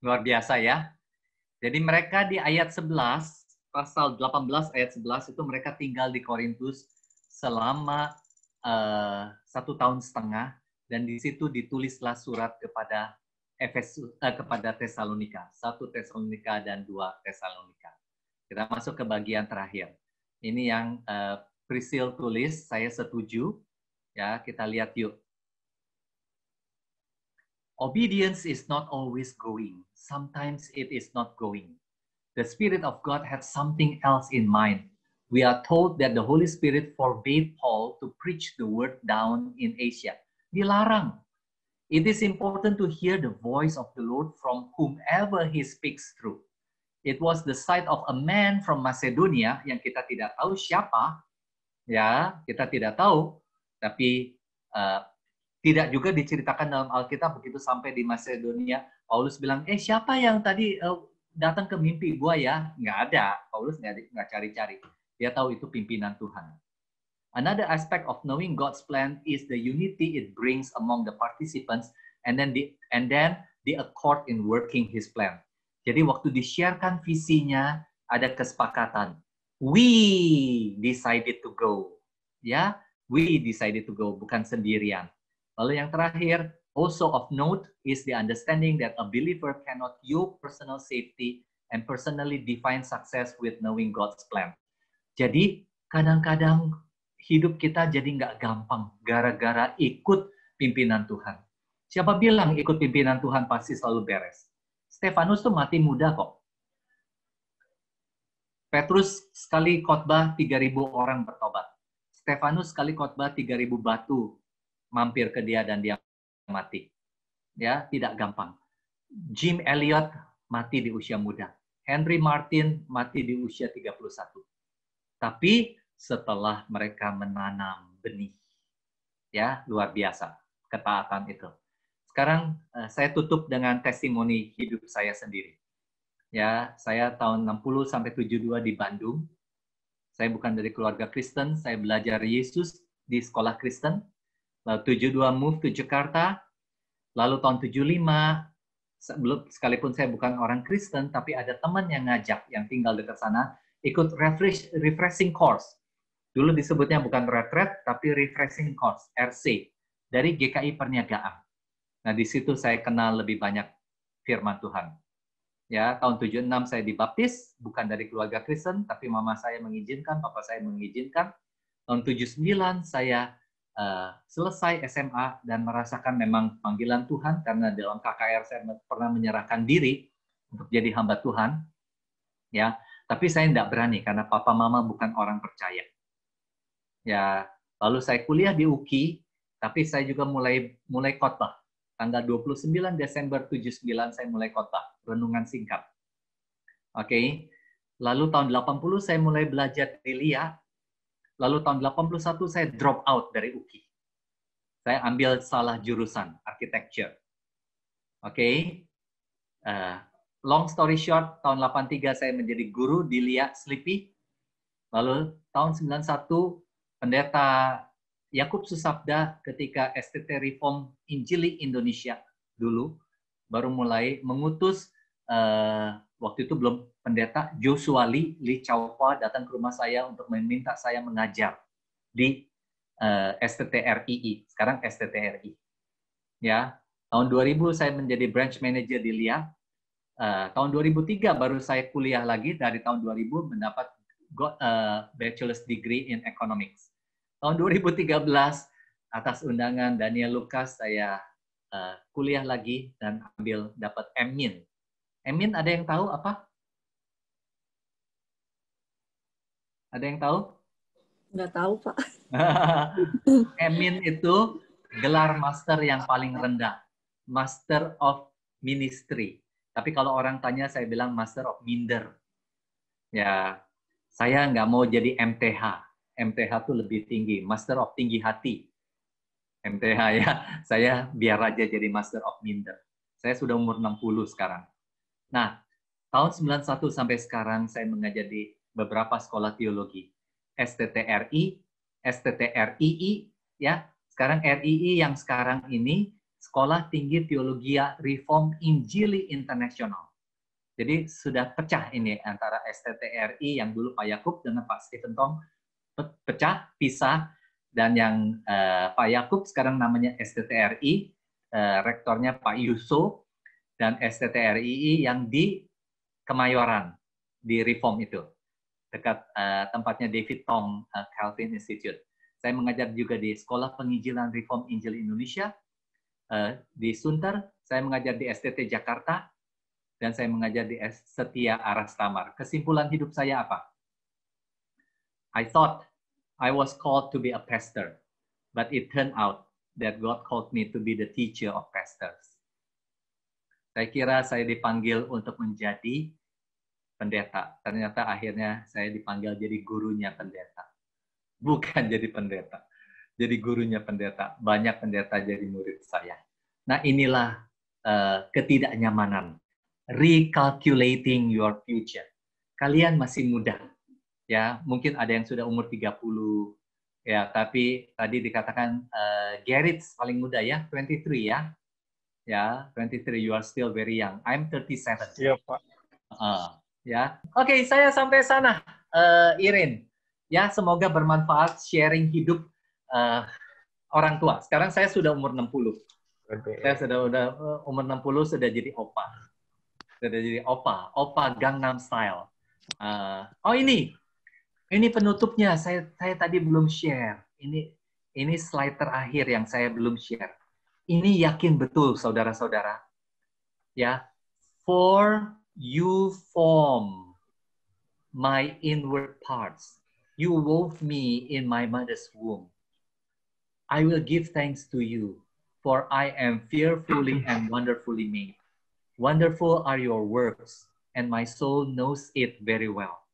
S5: Luar biasa ya. Jadi mereka di ayat 11, pasal 18 ayat 11 itu mereka tinggal di Korintus selama 1,5 tahun, dan di situ ditulislah surat kepada kepada Tesalonika, 1 Tesalonika dan 2 Tesalonika. Kita masuk ke bagian terakhir. Ini yang Priscilla tulis, saya setuju. Ya, kita lihat yuk. Obedience is not always going. Sometimes it is not going. The Spirit of God had something else in mind. We are told that the Holy Spirit forbade Paul to preach the word down in Asia. Dilarang. It is important to hear the voice of the Lord from whomever He speaks through. It was the sight of a man from Macedonia yang kita tidak tahu siapa, ya kita tidak tahu, tapi tidak juga diceritakan dalam Alkitab begitu sampai di Macedonia. Paulus bilang, siapa yang tadi datang ke mimpi gua ya? Nggak ada. Paulus nggak cari-cari. Dia tahu itu pimpinan Tuhan. Another aspect of knowing God's plan is the unity it brings among the participants, and then the accord in working His plan. Jadi waktu di-sharekan visinya, ada kesepakatan. We decided to go. Ya, we decided to go, bukan sendirian. Lalu yang terakhir, also of note is the understanding that a believer cannot yoke personal safety and personally define success with knowing God's plan. Jadi kadang-kadang hidup kita jadi nggak gampang gara-gara ikut pimpinan Tuhan. Siapa bilang ikut pimpinan Tuhan pasti selalu beres? Stefanus tuh mati muda kok. Petrus sekali khotbah 3.000 orang bertobat. Stefanus sekali khotbah 3.000 batu mampir ke dia dan dia mati. Ya, tidak gampang. Jim Elliot mati di usia muda. Henry Martin mati di usia 31. Tapi setelah mereka menanam benih. Ya, luar biasa ketaatan itu. Sekarang saya tutup dengan testimoni hidup saya sendiri. Ya, saya tahun 60 sampai 72 di Bandung. Saya bukan dari keluarga Kristen, saya belajar Yesus di sekolah Kristen. Lalu 72 move to Jakarta. Lalu tahun 75, sekalipun saya bukan orang Kristen, tapi ada teman yang ngajak yang tinggal dekat sana ikut refreshing course. Dulu disebutnya bukan retret, tapi refreshing course, RC, dari GKI Perniagaan. Nah, di situ saya kenal lebih banyak firman Tuhan. Ya, tahun 76 saya dibaptis, bukan dari keluarga Kristen, tapi mama saya mengizinkan, papa saya mengizinkan. Tahun 79 saya selesai SMA dan merasakan memang panggilan Tuhan, karena dalam KKR saya pernah menyerahkan diri untuk jadi hamba Tuhan. Ya, tapi saya tidak berani karena papa mama bukan orang percaya. Ya, lalu saya kuliah di UKI, tapi saya juga mulai khotbah. Tanggal 29 Desember 79 saya mulai khotbah, renungan singkat. Oke. Lalu tahun 80 saya mulai belajar di LIA. Lalu tahun 81 saya drop out dari UKI. Saya ambil salah jurusan, architecture. Oke. Long story short, tahun 83 saya menjadi guru di LIA Sleepy. Lalu tahun 91 Pendeta Yakub Susabda ketika STT Reform Injili Indonesia dulu baru mulai mengutus, waktu itu belum pendeta, Joshua Lee Chaupa datang ke rumah saya untuk meminta saya mengajar di STT RII, sekarang STT RI. Ya, tahun 2000 saya menjadi branch manager di LIA. Tahun 2003 baru saya kuliah lagi, dari tahun 2000 mendapat bachelor's degree in economics. Tahun 2013, atas undangan Daniel Lucas, saya kuliah lagi dan dapat MMin. MMin ada yang tahu apa? Ada yang tahu?
S3: Nggak tahu, Pak.
S5: MMin itu gelar master yang paling rendah. Master of Ministry. Tapi kalau orang tanya, saya bilang Master of Minder. Ya, saya nggak mau jadi MTH. MTH itu lebih tinggi, Master of Tinggi Hati. MTH ya, saya biar aja jadi Master of Minder. Saya sudah umur 60 sekarang. Nah, tahun 91 sampai sekarang saya mengajar di beberapa sekolah teologi. STTRI, STTRII, ya. Sekarang RII yang sekarang ini Sekolah Tinggi Teologi Reform Injili Internasional. Jadi sudah pecah ini antara STTRI yang dulu Pak Yakub dengan Pak Stephen Tong, pecah, pisah, dan yang Pak Yakub sekarang namanya STTRI, rektornya Pak Yuso, dan STTRI yang di Kemayoran, di Reform itu, dekat tempatnya David Tong Calvin Institute. Saya mengajar juga di Sekolah Penginjilan Reform Injil Indonesia, di Sunter, saya mengajar di STT Jakarta, dan saya mengajar di Setia Aras Tamar. Kesimpulan hidup saya apa? I thought I was called to be a pastor, but it turned out that God called me to be the teacher of pastors. Saya kira saya dipanggil untuk menjadi pendeta. Ternyata akhirnya saya dipanggil jadi gurunya pendeta. Bukan jadi pendeta. Jadi gurunya pendeta. Banyak pendeta jadi murid saya. Nah, inilah ketidaknyamanan. Recalculating your future. Kalian masih muda. Ya, mungkin ada yang sudah umur 30. Ya, tapi tadi dikatakan Gerrit paling muda ya, 23 ya. Ya, 23, you are still very young. I'm 37.
S4: Iya, Pak.
S5: Ya. Oke, saya sampai sana. Irin. Ya, semoga bermanfaat sharing hidup orang tua. Sekarang saya sudah umur 60. Saya sudah umur 60 sudah jadi opa. Sudah jadi opa Gangnam Style. Oh ini penutupnya. Saya tadi belum share. Ini slide terakhir yang saya belum share. Ini yakin betul saudara-saudara. Ya, for you form my inward parts. You wove me in my mother's womb. I will give thanks to you, for I am fearfully and wonderfully made. Wonderful are your works, and my soul knows it very well.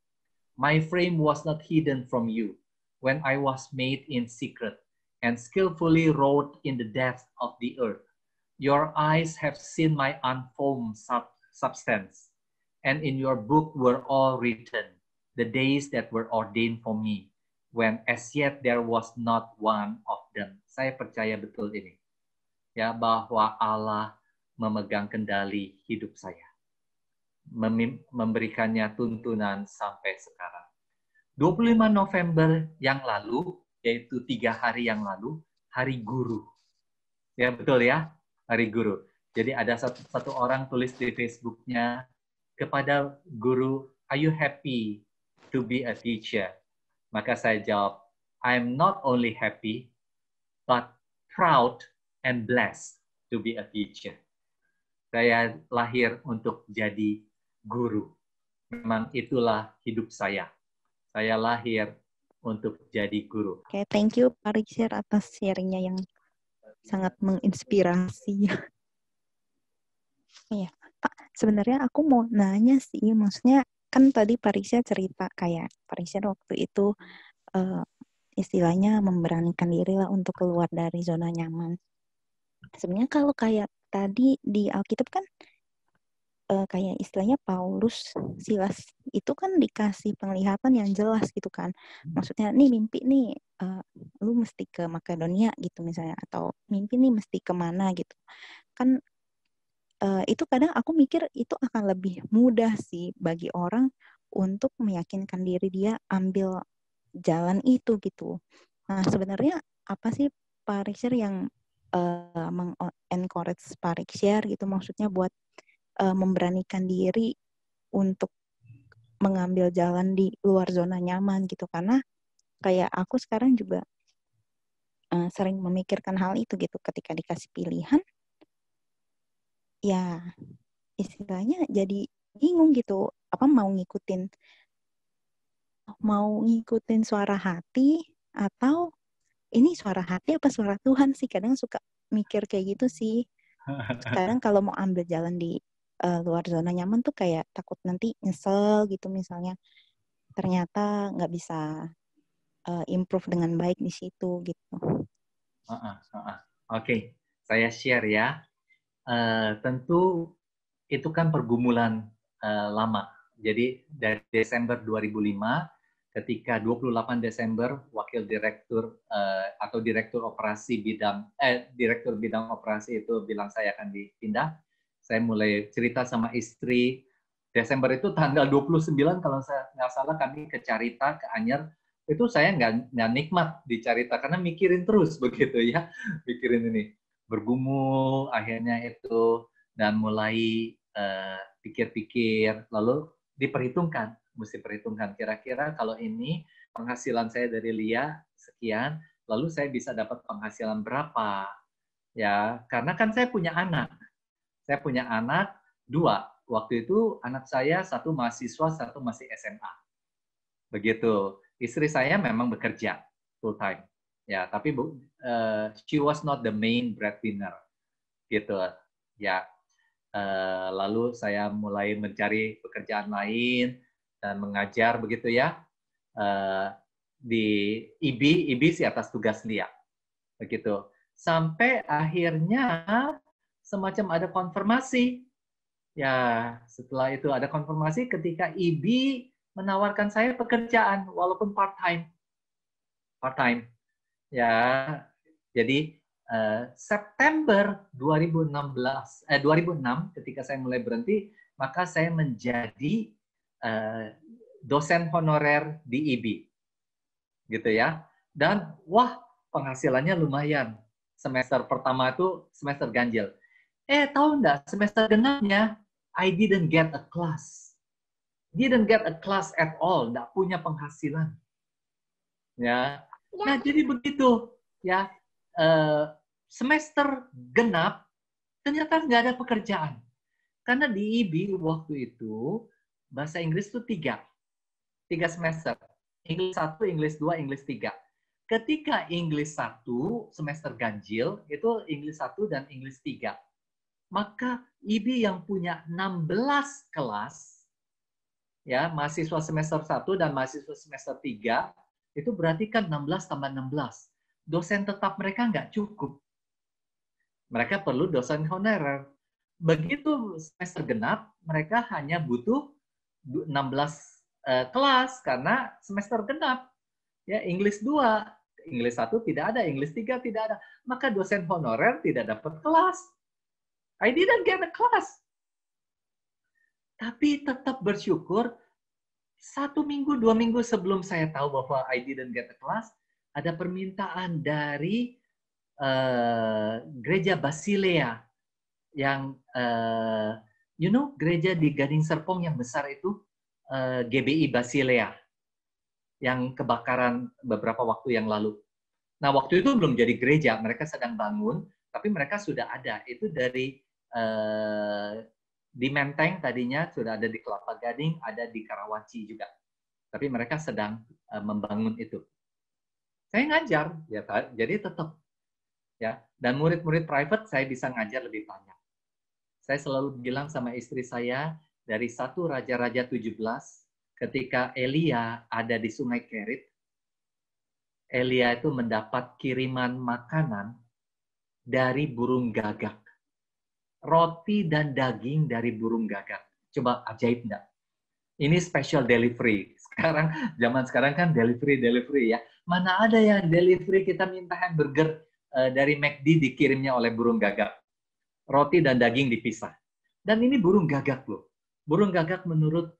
S5: My frame was not hidden from you when I was made in secret and skillfully wrought in the depths of the earth. Your eyes have seen my unformed substance, and in your book were all written the days that were ordained for me, when as yet there was not one of them. Saya percaya betul ini, ya, bahwa Allah memegang kendali hidup saya, memberikannya tuntunan sampai sekarang. 25 November yang lalu, yaitu 3 hari yang lalu, Hari Guru. Ya, betul ya, Hari Guru. Jadi ada satu orang tulis di Facebook-nya, kepada guru, are you happy to be a teacher? Maka saya jawab, I'm not only happy, but proud and blessed to be a teacher. Saya lahir untuk jadi guru. Memang itulah hidup saya. Saya lahir untuk jadi guru.
S1: Oke, thank you Pak Richard atas sharingnya yang sangat menginspirasi. Iya, Pak, sebenarnya aku mau nanya sih, maksudnya kan tadi Pak Richard cerita kayak Pak Richard waktu itu istilahnya memberanikan diri lah untuk keluar dari zona nyaman. Sebenarnya kalau kayak tadi di Alkitab kan kayak istilahnya Paulus, Silas itu kan dikasih penglihatan yang jelas gitu kan. Maksudnya nih mimpi nih lu mesti ke Makedonia gitu misalnya, atau mimpi nih mesti kemana gitu. Kan itu kadang aku mikir itu akan lebih mudah sih bagi orang untuk meyakinkan diri dia ambil jalan itu gitu. Nah sebenarnya apa sih Pak Richard yang meng-encourage Pak Richard gitu, maksudnya buat memberanikan diri untuk mengambil jalan di luar zona nyaman gitu, karena kayak aku sekarang juga sering memikirkan hal itu gitu, ketika dikasih pilihan ya istilahnya jadi bingung gitu, apa mau ngikutin suara hati atau ini suara hati apa suara Tuhan sih, kadang suka mikir kayak gitu sih. Sekarang kalau mau ambil jalan di luar zona nyaman tuh kayak takut nanti nyesel gitu, misalnya ternyata nggak bisa improve dengan baik di situ gitu.
S5: Oke, saya share ya. Tentu itu kan pergumulan lama. Jadi dari Desember 2005, ketika 28 Desember wakil direktur atau direktur bidang operasi itu bilang saya akan dipindah. Saya mulai cerita sama istri. Desember itu tanggal 29 kalau saya nggak salah kami ke Carita, ke Anyer. Itu saya nggak nikmat di Carita karena mikirin terus begitu ya. Mikirin ini. Bergumul akhirnya itu, dan mulai pikir-pikir, lalu mesti perhitungkan kira-kira kalau ini penghasilan saya dari Lia sekian, lalu saya bisa dapat penghasilan berapa ya, karena kan saya punya anak 2. Waktu itu anak saya 1 mahasiswa, 1 masih SMA. Begitu. Istri saya memang bekerja full time Ya, tapi she was not the main breadwinner, gitu. Ya, lalu saya mulai mencari pekerjaan lain dan mengajar begitu ya di IB sih atas tugas Lia, begitu. Sampai akhirnya semacam ada konfirmasi. Ya, setelah itu ada konfirmasi ketika IB menawarkan saya pekerjaan walaupun part-time. Ya, jadi September 2006 ketika saya mulai berhenti, maka saya menjadi dosen honorer di IB. Gitu ya. Dan wah, penghasilannya lumayan. Semester pertama itu semester ganjil. Tahu nggak, semester genapnya I didn't get a class. Didn't get a class at all, nggak punya penghasilan. Ya. Nah, jadi begitu ya. Semester genap ternyata nggak ada pekerjaan. Karena di IB waktu itu bahasa Inggris itu 3 semester. English 1, English 2, English 3. Ketika English 1 semester ganjil, itu English 1 dan English 3. Maka IB yang punya 16 kelas, ya mahasiswa semester 1 dan mahasiswa semester 3, itu berarti kan 16 tambah 16. Dosen tetap mereka nggak cukup. Mereka perlu dosen honorer. Begitu semester genap, mereka hanya butuh 16 kelas karena semester genap. Ya, English 2, English 1 tidak ada, English 3 tidak ada. Maka dosen honorer tidak dapat kelas. I didn't get a class. Tapi tetap bersyukur, 1 minggu, 2 minggu sebelum saya tahu bahwa I didn't get a class, ada permintaan dari gereja Basilea yang, gereja di Gading Serpong yang besar itu, GBI Basilea, yang kebakaran beberapa waktu yang lalu. Nah, waktu itu belum jadi gereja, mereka sedang bangun, tapi mereka sudah ada. Itu dari di Menteng tadinya, sudah ada di Kelapa Gading, ada di Karawaci juga. Tapi mereka sedang membangun itu. Saya ngajar, ya, jadi tetap. Ya, dan murid-murid private saya bisa ngajar lebih banyak. Saya selalu bilang sama istri saya, dari 1 Raja-Raja 17, ketika Elia ada di Sungai Kerit, Elia itu mendapat kiriman makanan dari burung gagak. Roti dan daging dari burung gagak. Coba ajaib enggak? Ini special delivery. Zaman sekarang kan delivery ya. Mana ada yang delivery kita minta hamburger dari McD dikirimnya oleh burung gagak. Roti dan daging dipisah. Dan ini burung gagak loh. Burung gagak menurut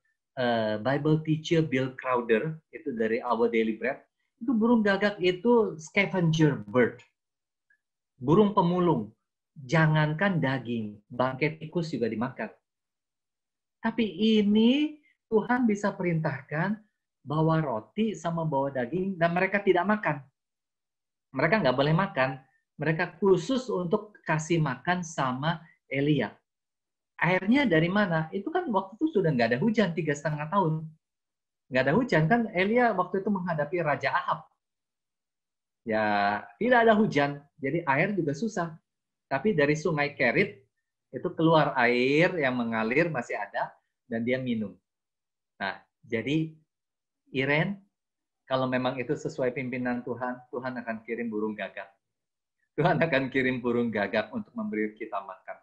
S5: Bible teacher Bill Crowder, itu dari Our Daily Bread, itu burung gagak itu scavenger bird. Burung pemulung. Jangankan daging, bangkai tikus juga dimakan. Tapi ini Tuhan bisa perintahkan bawa roti sama bawa daging dan mereka tidak makan. Mereka nggak boleh makan. Mereka khusus untuk kasih makan sama Elia. Airnya dari mana? Itu kan waktu itu sudah nggak ada hujan 3,5 tahun. Nggak ada hujan kan Elia waktu itu menghadapi Raja Ahab. Ya tidak ada hujan, jadi air juga susah. Tapi dari Sungai Kerit itu keluar air yang mengalir masih ada dan dia minum. Nah, jadi Iren, kalau memang itu sesuai pimpinan Tuhan, Tuhan akan kirim burung gagak. Tuhan akan kirim burung gagak untuk memberi kita makan.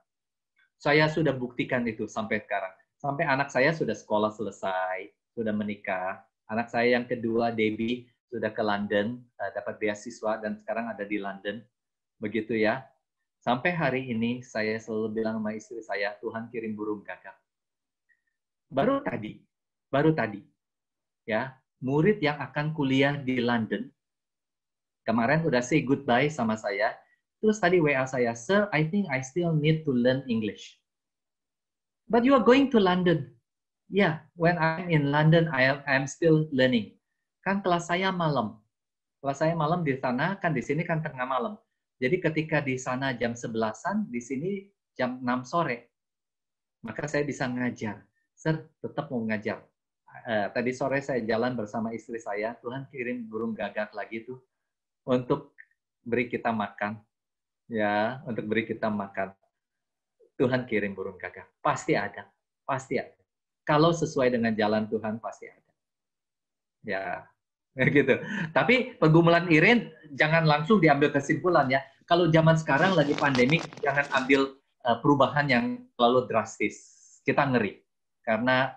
S5: Saya sudah buktikan itu sampai sekarang. Sampai anak saya sudah sekolah selesai, sudah menikah. Anak saya yang kedua, Debbie, sudah ke London, dapat beasiswa dan sekarang ada di London. Begitu ya. Sampai hari ini saya selalu bilang sama istri saya, Tuhan kirim burung gagak. Baru tadi, ya, murid yang akan kuliah di London, kemarin udah say goodbye sama saya, terus tadi WA saya, Sir, I think I still need to learn English. But you are going to London. Yeah, when I'm in London, I'm still learning. Kan kelas saya malam. Kelas saya malam di sana, kan di sini kan tengah malam. Jadi ketika di sana jam 11-an, di sini jam 6 sore. Maka saya bisa ngajar. Sir, tetap mau ngajar. Tadi sore saya jalan bersama istri saya, Tuhan kirim burung gagak lagi tuh untuk beri kita makan, ya, untuk beri kita makan. Tuhan kirim burung gagak, pasti ada, pasti ada. Kalau sesuai dengan jalan Tuhan pasti ada, ya, gitu. Tapi pergumulan Irin jangan langsung diambil kesimpulan ya. Kalau zaman sekarang lagi pandemik, jangan ambil perubahan yang terlalu drastis. Kita ngeri karena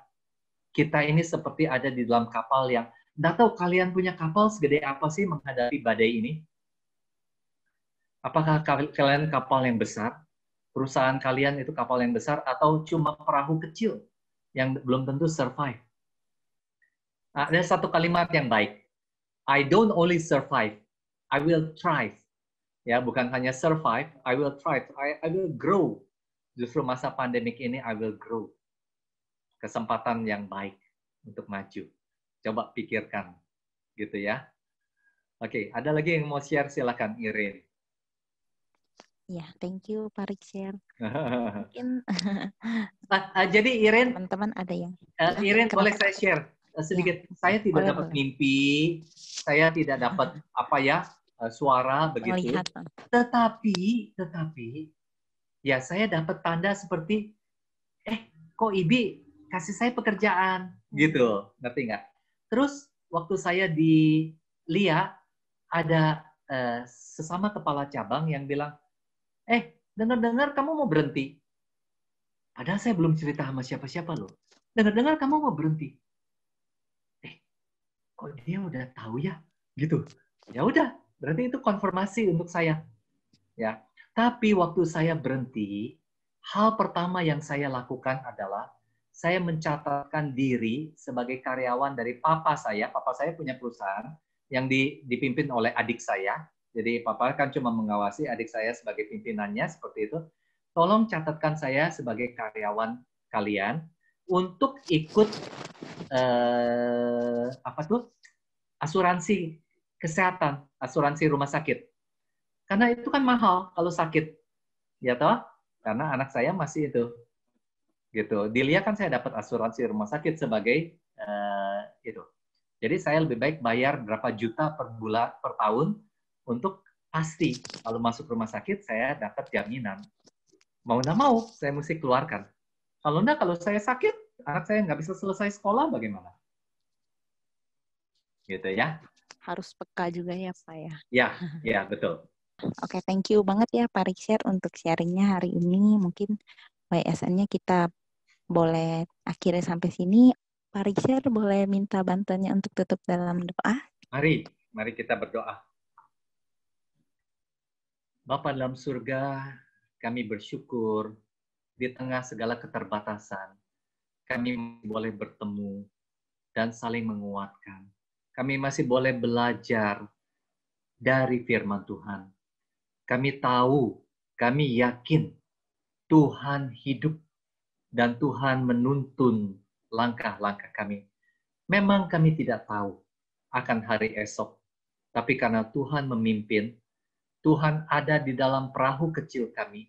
S5: kita ini seperti ada di dalam kapal yang, nggak tahu kalian punya kapal segede apa sih menghadapi badai ini? Apakah kalian kapal yang besar? Perusahaan kalian itu kapal yang besar atau cuma perahu kecil yang belum tentu survive? Nah, ada satu kalimat yang baik. I don't only survive, I will thrive. Ya, bukan hanya survive, I will thrive. I will grow. Justru masa pandemik ini I will grow. Kesempatan yang baik untuk maju. Coba pikirkan, gitu ya. Oke, ada lagi yang mau share? Silakan, Irin.
S1: Ya, thank you Pak Richard. Mungkin
S5: jadi Irin,
S1: teman-teman ada yang
S5: Irin boleh saya share sedikit. Ya. Saya tidak dapat mimpi, saya tidak dapat suara begitu.
S1: Melihat.
S5: Tetapi ya saya dapat tanda seperti kok Ibi kasih saya pekerjaan gitu, ngerti nggak? Terus waktu saya di LIA ada sesama kepala cabang yang bilang, dengar-dengar kamu mau berhenti. Padahal saya belum cerita sama siapa-siapa loh. Dengar-dengar kamu mau berhenti. Kok dia udah tahu ya? Gitu. Ya udah, berarti itu konfirmasi untuk saya. Ya. Tapi waktu saya berhenti, hal pertama yang saya lakukan adalah saya mencatatkan diri sebagai karyawan dari papa saya. Papa saya punya perusahaan yang dipimpin oleh adik saya. Jadi papa kan cuma mengawasi, adik saya sebagai pimpinannya, seperti itu. Tolong catatkan saya sebagai karyawan kalian untuk ikut asuransi kesehatan, asuransi rumah sakit. Karena itu kan mahal kalau sakit. Ya toh? Karena anak saya masih itu. Gitu. Di LIA kan saya dapat asuransi rumah sakit sebagai itu. Jadi saya lebih baik bayar berapa juta per bulan, per tahun, untuk pasti kalau masuk rumah sakit saya dapat jaminan. Mau nggak mau, saya mesti keluarkan. Kalau nggak, kalau saya sakit, anak saya nggak bisa selesai sekolah, bagaimana? Gitu ya.
S1: Harus peka juga ya Pak ya.
S5: Ya, betul.
S1: Oke, thank you banget ya Pak Richard untuk sharingnya hari ini. Mungkin YSN-nya kita boleh akhirnya sampai sini. Pak Richard boleh minta bantuannya untuk tutup dalam doa?
S5: Mari kita berdoa. Bapa dalam surga, kami bersyukur di tengah segala keterbatasan, kami boleh bertemu dan saling menguatkan. Kami masih boleh belajar dari firman Tuhan. Kami tahu, kami yakin Tuhan hidup dan Tuhan menuntun langkah-langkah kami. Memang kami tidak tahu akan hari esok, tapi karena Tuhan memimpin, Tuhan ada di dalam perahu kecil kami,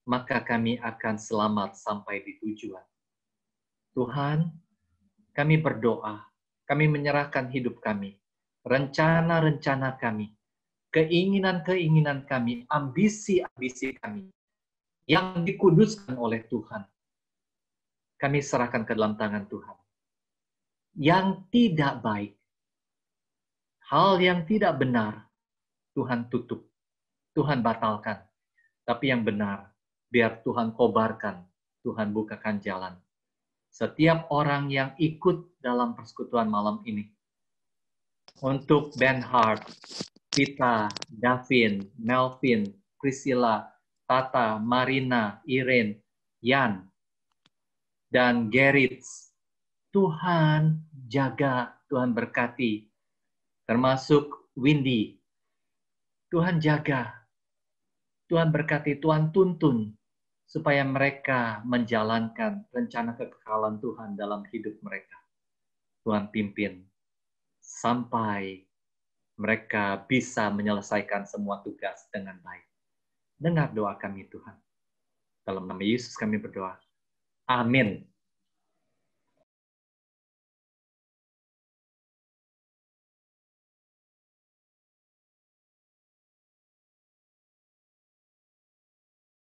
S5: maka kami akan selamat sampai di tujuan. Tuhan, kami berdoa, kami menyerahkan hidup kami, rencana-rencana kami, keinginan-keinginan kami, ambisi-ambisi kami, yang dikuduskan oleh Tuhan. Kami serahkan ke dalam tangan Tuhan. Yang tidak baik, hal yang tidak benar, Tuhan tutup. Tuhan batalkan. Tapi yang benar, biar Tuhan kobarkan, Tuhan bukakan jalan. Setiap orang yang ikut dalam persekutuan malam ini, untuk Ben Hart, Pita, Davin, Melvin, Priscilla, Tata, Marina, Irene, Yan, dan Gerits, Tuhan jaga, Tuhan berkati, termasuk Windy, Tuhan jaga, Tuhan berkati, Tuhan tuntun, supaya mereka menjalankan rencana kekekalan Tuhan dalam hidup mereka. Tuhan pimpin, sampai mereka bisa menyelesaikan semua tugas dengan baik. Dengar doa kami Tuhan. Dalam nama Yesus kami berdoa. Amin.